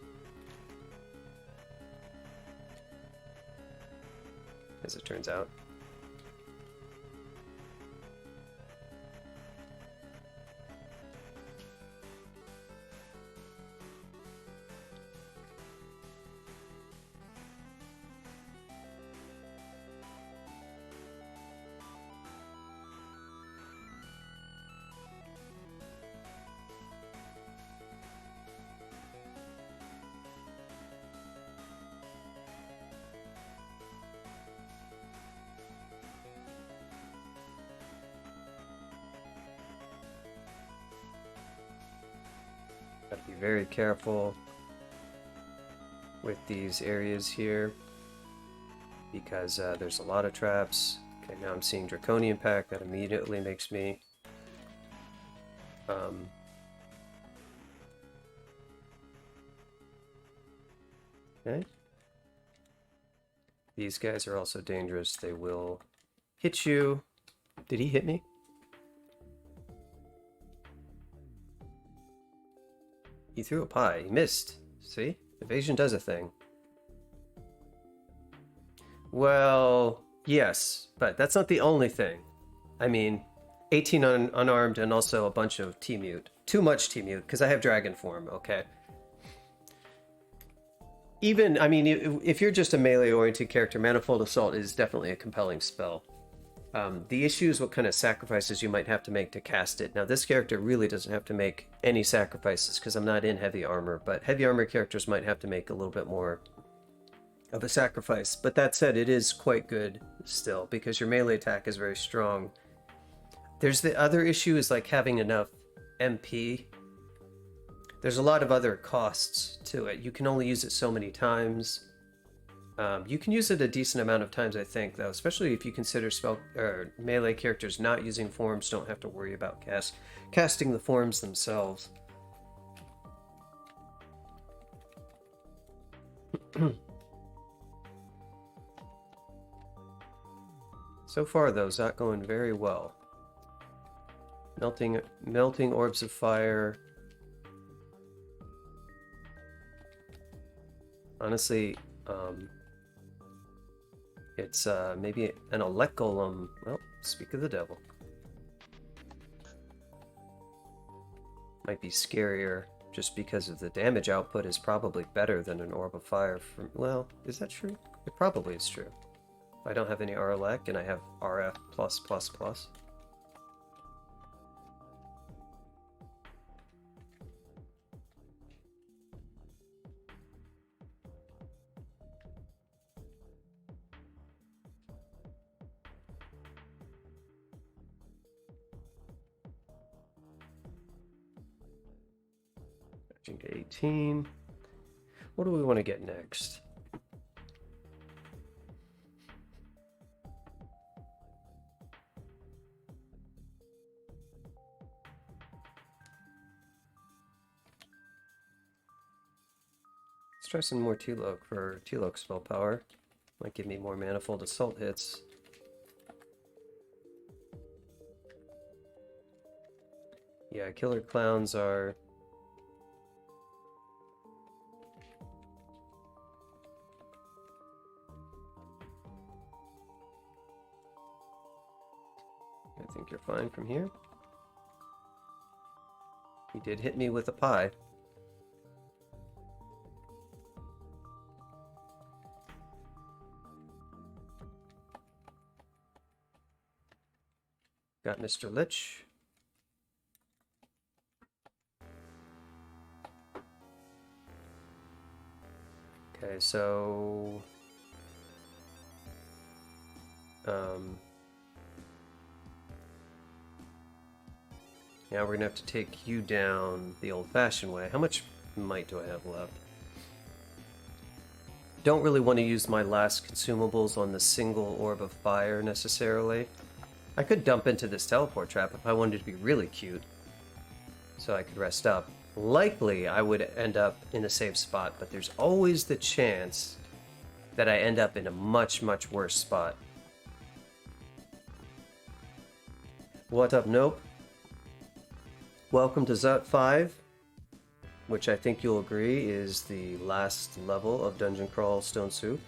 Speaker 2: as it turns out. Gotta be very careful with these areas here because there's a lot of traps. Okay, now I'm seeing Draconian Pact. That immediately makes me okay. These guys are also dangerous. They will hit you. Did he hit me? He threw a pie. He missed. See? Evasion does a thing. Well, yes, but that's not the only thing. I mean, 18 unarmed and also a bunch of T-Mute. Too much T-Mute, because I have Dragon Form, okay? Even, I mean, if you're just a melee-oriented character, Manifold Assault is definitely a compelling spell. The issue is what kind of sacrifices you might have to make to cast it. Now, this character really doesn't have to make any sacrifices because I'm not in heavy armor, but heavy armor characters might have to make a little bit more of a sacrifice. But that said, it is quite good still because your melee attack is very strong. There's the other issue is like having enough MP. There's a lot of other costs to it. You can only use it so many times. You can use it a decent amount of times, I think, though, especially if you consider melee characters not using forms don't have to worry about casting the forms themselves. So far, though, it's not going very well. Melting orbs of fire. Honestly, it's maybe an elect golem. Well, speak of the devil. Might be scarier just because of the damage output is probably better than an orb of fire. From, well, is that true? It probably is true. I don't have any RLEC and I have RF+++. To 18. What do we want to get next? Let's try some more T-Loc for T-Loc spell power. Might give me more manifold assault hits. Yeah, killer clowns are... I think you're fine from here. He did hit me with a pie. Got Mr. Lich. Okay, so... now we're gonna have to take you down the old-fashioned way. How much might do I have left? Don't really want to use my last consumables on the single orb of fire necessarily. I could dump into this teleport trap if I wanted to be really cute, so I could rest up. Likely I would end up in a safe spot, but there's always the chance that I end up in a much, much worse spot. What up, Nope? Welcome to Zut 5, which I think you'll agree is the last level of Dungeon Crawl Stone Soup.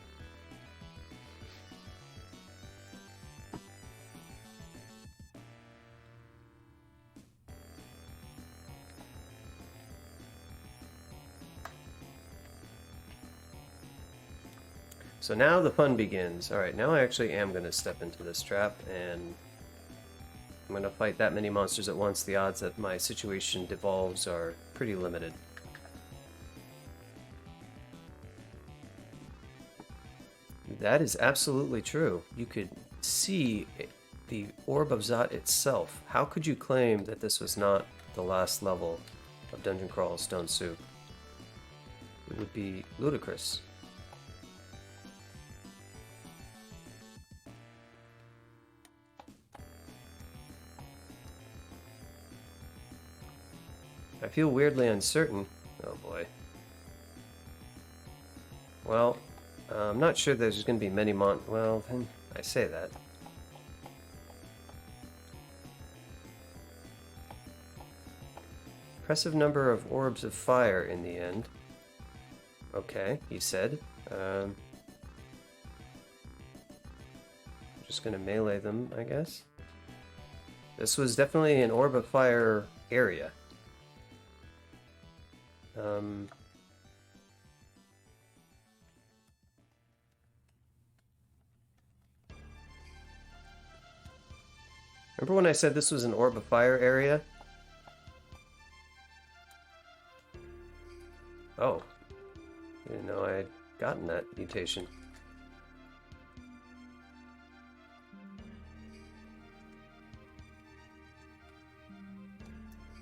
Speaker 2: So now the fun begins. Alright, now I actually am going to step into this trap, and I'm going to fight that many monsters at once. The odds that my situation devolves are pretty limited. That is absolutely true. You could see the Orb of Zot itself. How could you claim that this was not the last level of Dungeon Crawl Stone Soup? It would be ludicrous. I feel weirdly uncertain. Oh boy. Well, I'm not sure there's going to be many well, then I say that. Impressive number of orbs of fire in the end. Okay, he said. Just going to melee them, I guess. This was definitely an orb of fire area. Remember when I said this was an orb of fire area? Oh. Didn't know I had gotten that mutation.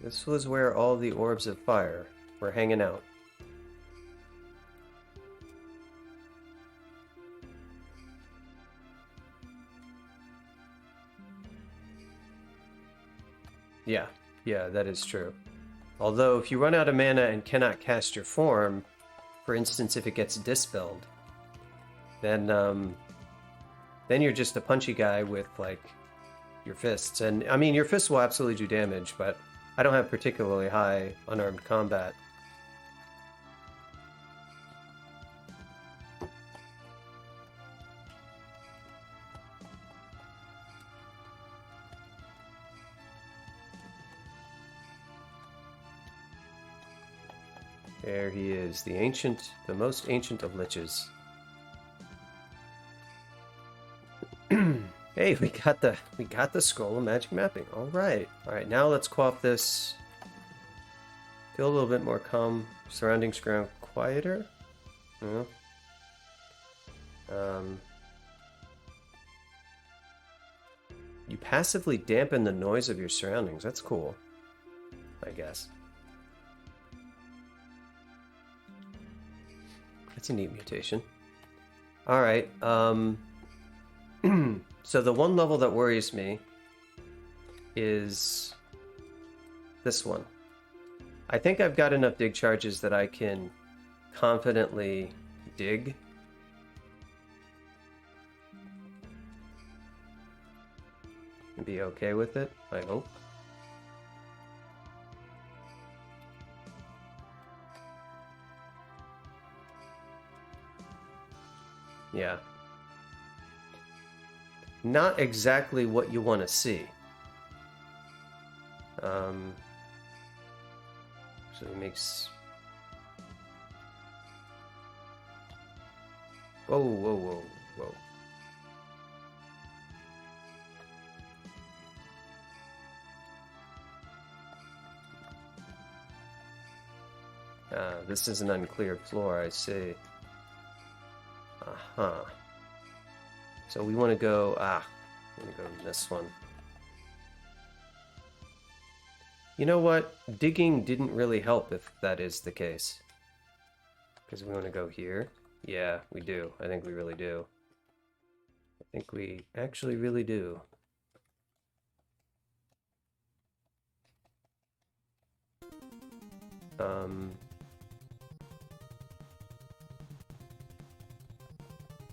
Speaker 2: This was where all the orbs of fire were hanging out. Yeah, that is true. Although, if you run out of mana and cannot cast your form, for instance, if it gets dispelled, then then you're just a punchy guy with like your fists. And I mean, your fists will absolutely do damage, but I don't have particularly high unarmed combat. There he is, the most ancient of liches. Hey, we got the scroll of magic mapping. All right, now let's quaff this. Feel a little bit more calm. Surroundings ground quieter. Yeah. You passively dampen the noise of your surroundings. That's cool, I guess. That's a neat mutation. All right. So the one level that worries me is this one. I think I've got enough dig charges that I can confidently dig. And be okay with it, I hope. Yeah. Not exactly what you want to see. So it makes... Whoa, whoa, whoa, whoa. This is an uncleared floor, I see. Uh-huh. So we want to go... we want to go to this one. You know what? Digging didn't really help if that is the case. Because we want to go here. Yeah, we do. I think we really do. I think we actually really do.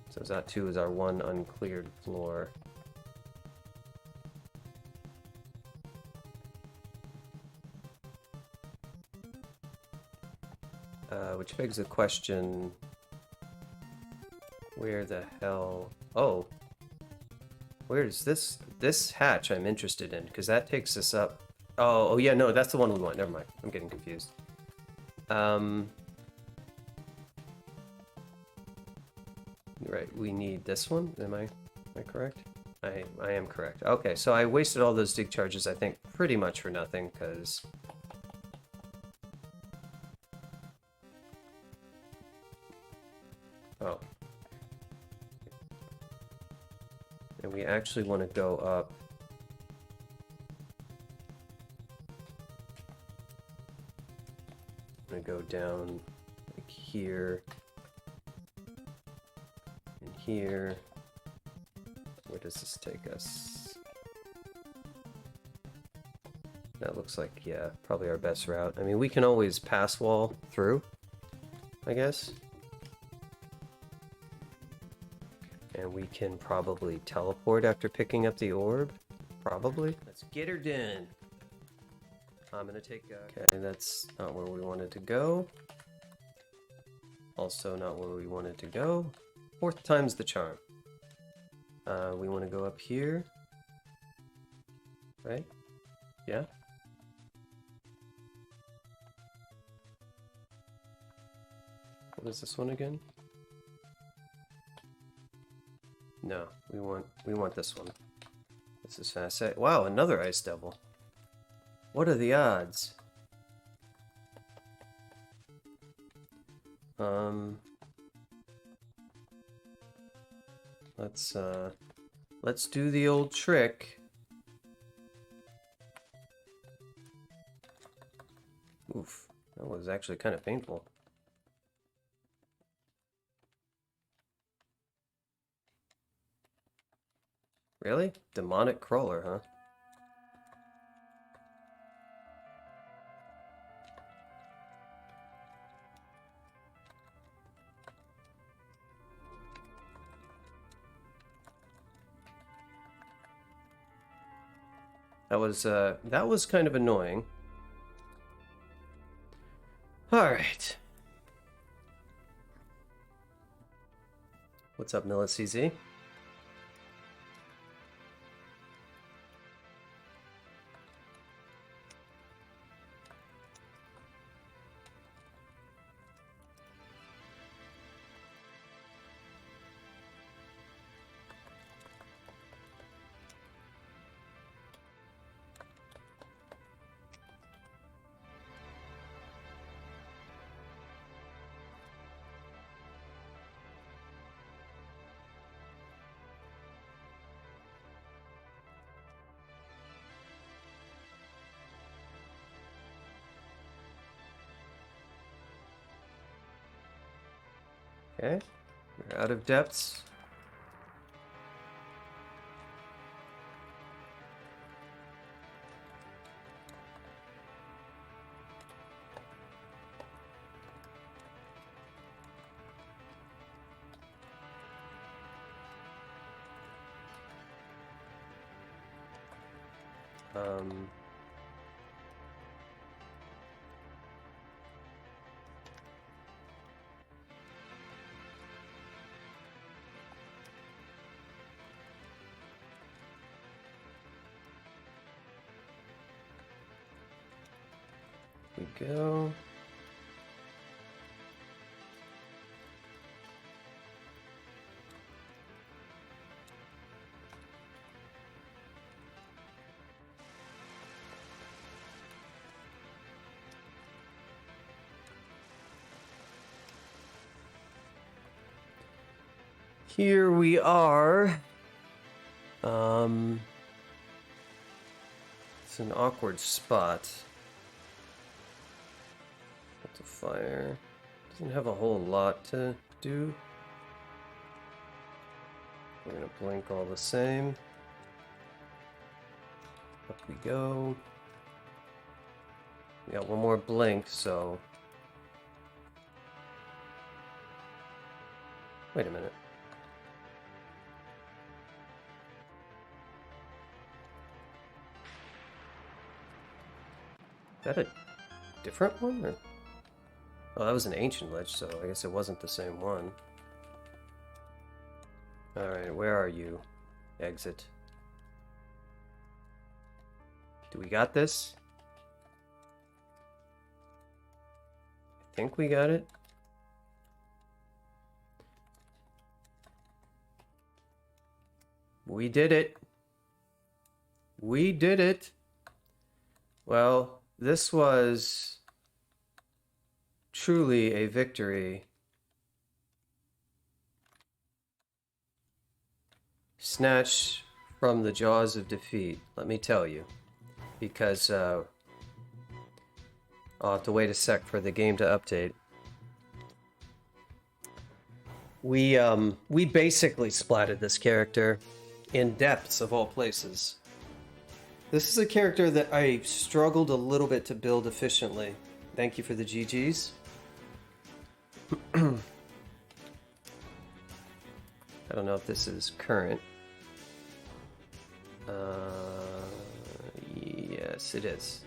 Speaker 2: So that 2 is our one uncleared floor. Which begs the question, where the hell... Oh! Where is this? This hatch I'm interested in, because that takes us up... Oh, yeah, no, that's the one we want. Never mind. I'm getting confused. Right, we need this one. Am I correct? I am correct. Okay, so I wasted all those dig charges, I think, pretty much for nothing, because... Oh. And we actually want to go up... I'm going to go down like here... here. Where does this take us? That looks like, yeah, probably our best route. I mean, we can always pass wall through, I guess. And we can probably teleport after picking up the orb. Probably. Let's get her done. I'm gonna take a... Okay, that's not where we wanted to go. Also not where we wanted to go. 4th time's the charm. We want to go up here. Right? Yeah? What is this one again? No, we want this one. This is fast. Wow, another ice devil. What are the odds? Let's do the old trick. Oof, that was actually kind of painful. Really? Demonic crawler, huh? That was kind of annoying. Alright. What's up, MilliCZ? Okay, we're out of depths. We go. Here we are. It's an awkward spot. That's a fire. Doesn't have a whole lot to do. We're gonna blink all the same. Up we go. We got one more blink, so... Wait a minute. Is that a different one? Or... Oh, that was an ancient lich, so I guess it wasn't the same one. Alright, where are you? Exit. Do we got this? I think we got it. We did it. We did it. Well, this was truly a victory. Snatched from the jaws of defeat, let me tell you. Because I'll have to wait a sec for the game to update. We basically splatted this character in depths of all places. This is a character that I struggled a little bit to build efficiently. Thank you for the GGs. I don't know if this is current. Yes, it is.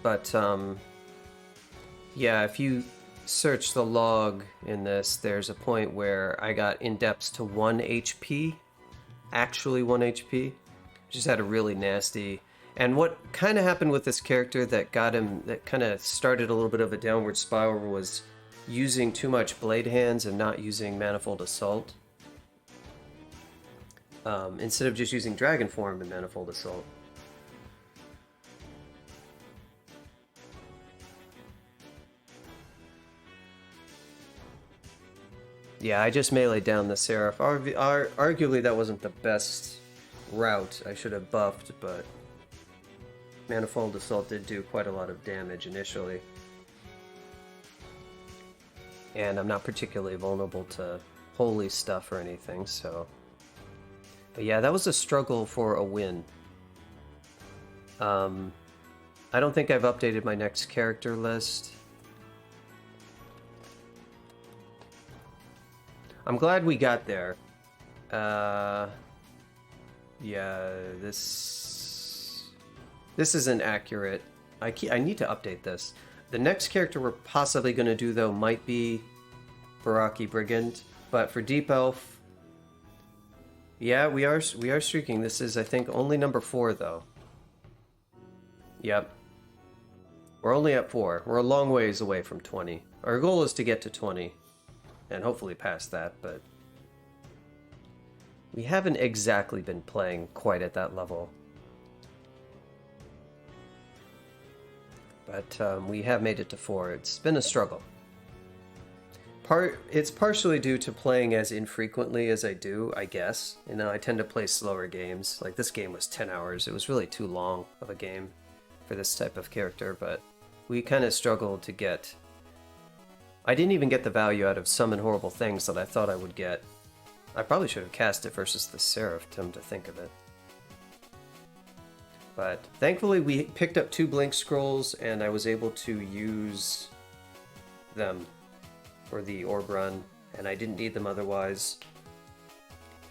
Speaker 2: But, yeah, if you search the log in this, there's a point where I got in depths to 1 HP. Actually 1 HP. Just had a really nasty... And what kind of happened with this character that got him... That kind of started a little bit of a downward spiral was using too much Blade Hands and not using Manifold Assault. Instead of just using Dragon Form and Manifold Assault. Yeah, I just meleeed down the Seraph. Arguably, that wasn't the best route. I should have buffed, but Manifold Assault did do quite a lot of damage initially. And I'm not particularly vulnerable to holy stuff or anything, so... But yeah, that was a struggle for a win. I don't think I've updated my next character list. I'm glad we got there. Yeah, this isn't accurate. I need to update this. The next character we're possibly going to do, though, might be Baraki Brigand. But for Deep Elf, yeah, we are streaking. This is, I think, only number 4, though. Yep. We're only at 4. We're a long ways away from 20. Our goal is to get to 20, and hopefully past that, but we haven't exactly been playing quite at that level. But we have made it to 4. It's been a struggle. It's partially due to playing as infrequently as I do, I guess. You know, I tend to play slower games. Like, this game was 10 hours. It was really too long of a game for this type of character, but we kind of struggled to get... I didn't even get the value out of Summon Horrible Things that I thought I would get. I probably should have cast it versus the Seraph, to think of it. But thankfully we picked up 2 Blink Scrolls, and I was able to use them for the Orb Run, and I didn't need them otherwise.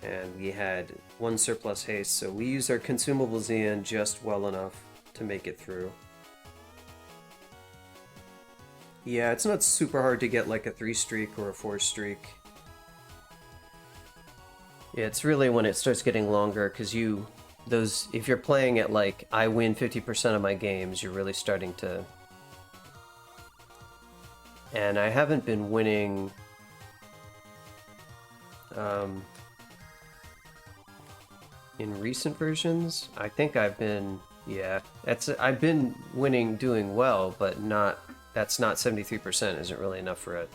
Speaker 2: And we had 1 Surplus Haste, so we used our consumables in just well enough to make it through. Yeah, it's not super hard to get like a 3 streak or a 4 streak. Yeah, it's really when it starts getting longer, because if you're playing at like, I win 50% of my games, you're really starting to... And I haven't been winning... in recent versions, I think I've been... Yeah, I've been winning, doing well, but not... That's not 73%, isn't really enough for a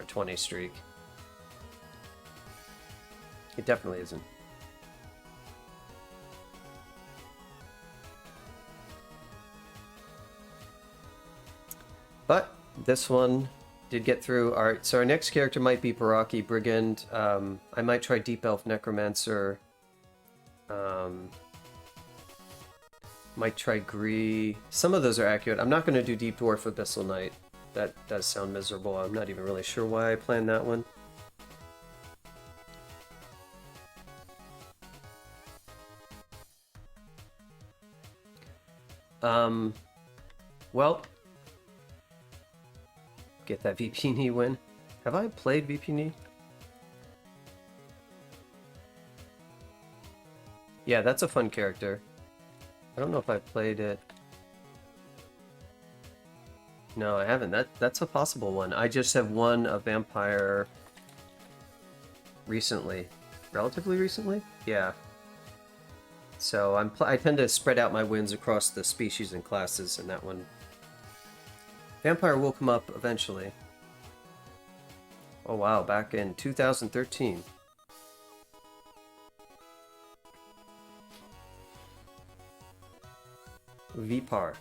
Speaker 2: 20 streak. It definitely isn't. But this one did get through. Alright, so our next character might be Baraki Brigand. I might try Deep Elf Necromancer. Might try Gree. Some of those are accurate. I'm not going to do Deep Dwarf Abyssal Knight. That does sound miserable. I'm not even really sure why I planned that one. Well, get that VP win. Have I played VP? Yeah, that's a fun character. I don't know if I've played it. No, I haven't. That's a possible one. I just have won a vampire recently. Relatively recently? Yeah. So I tend to spread out my wins across the species and classes, and that one... Vampire will come up eventually. Oh wow, back in 2013. Vipar.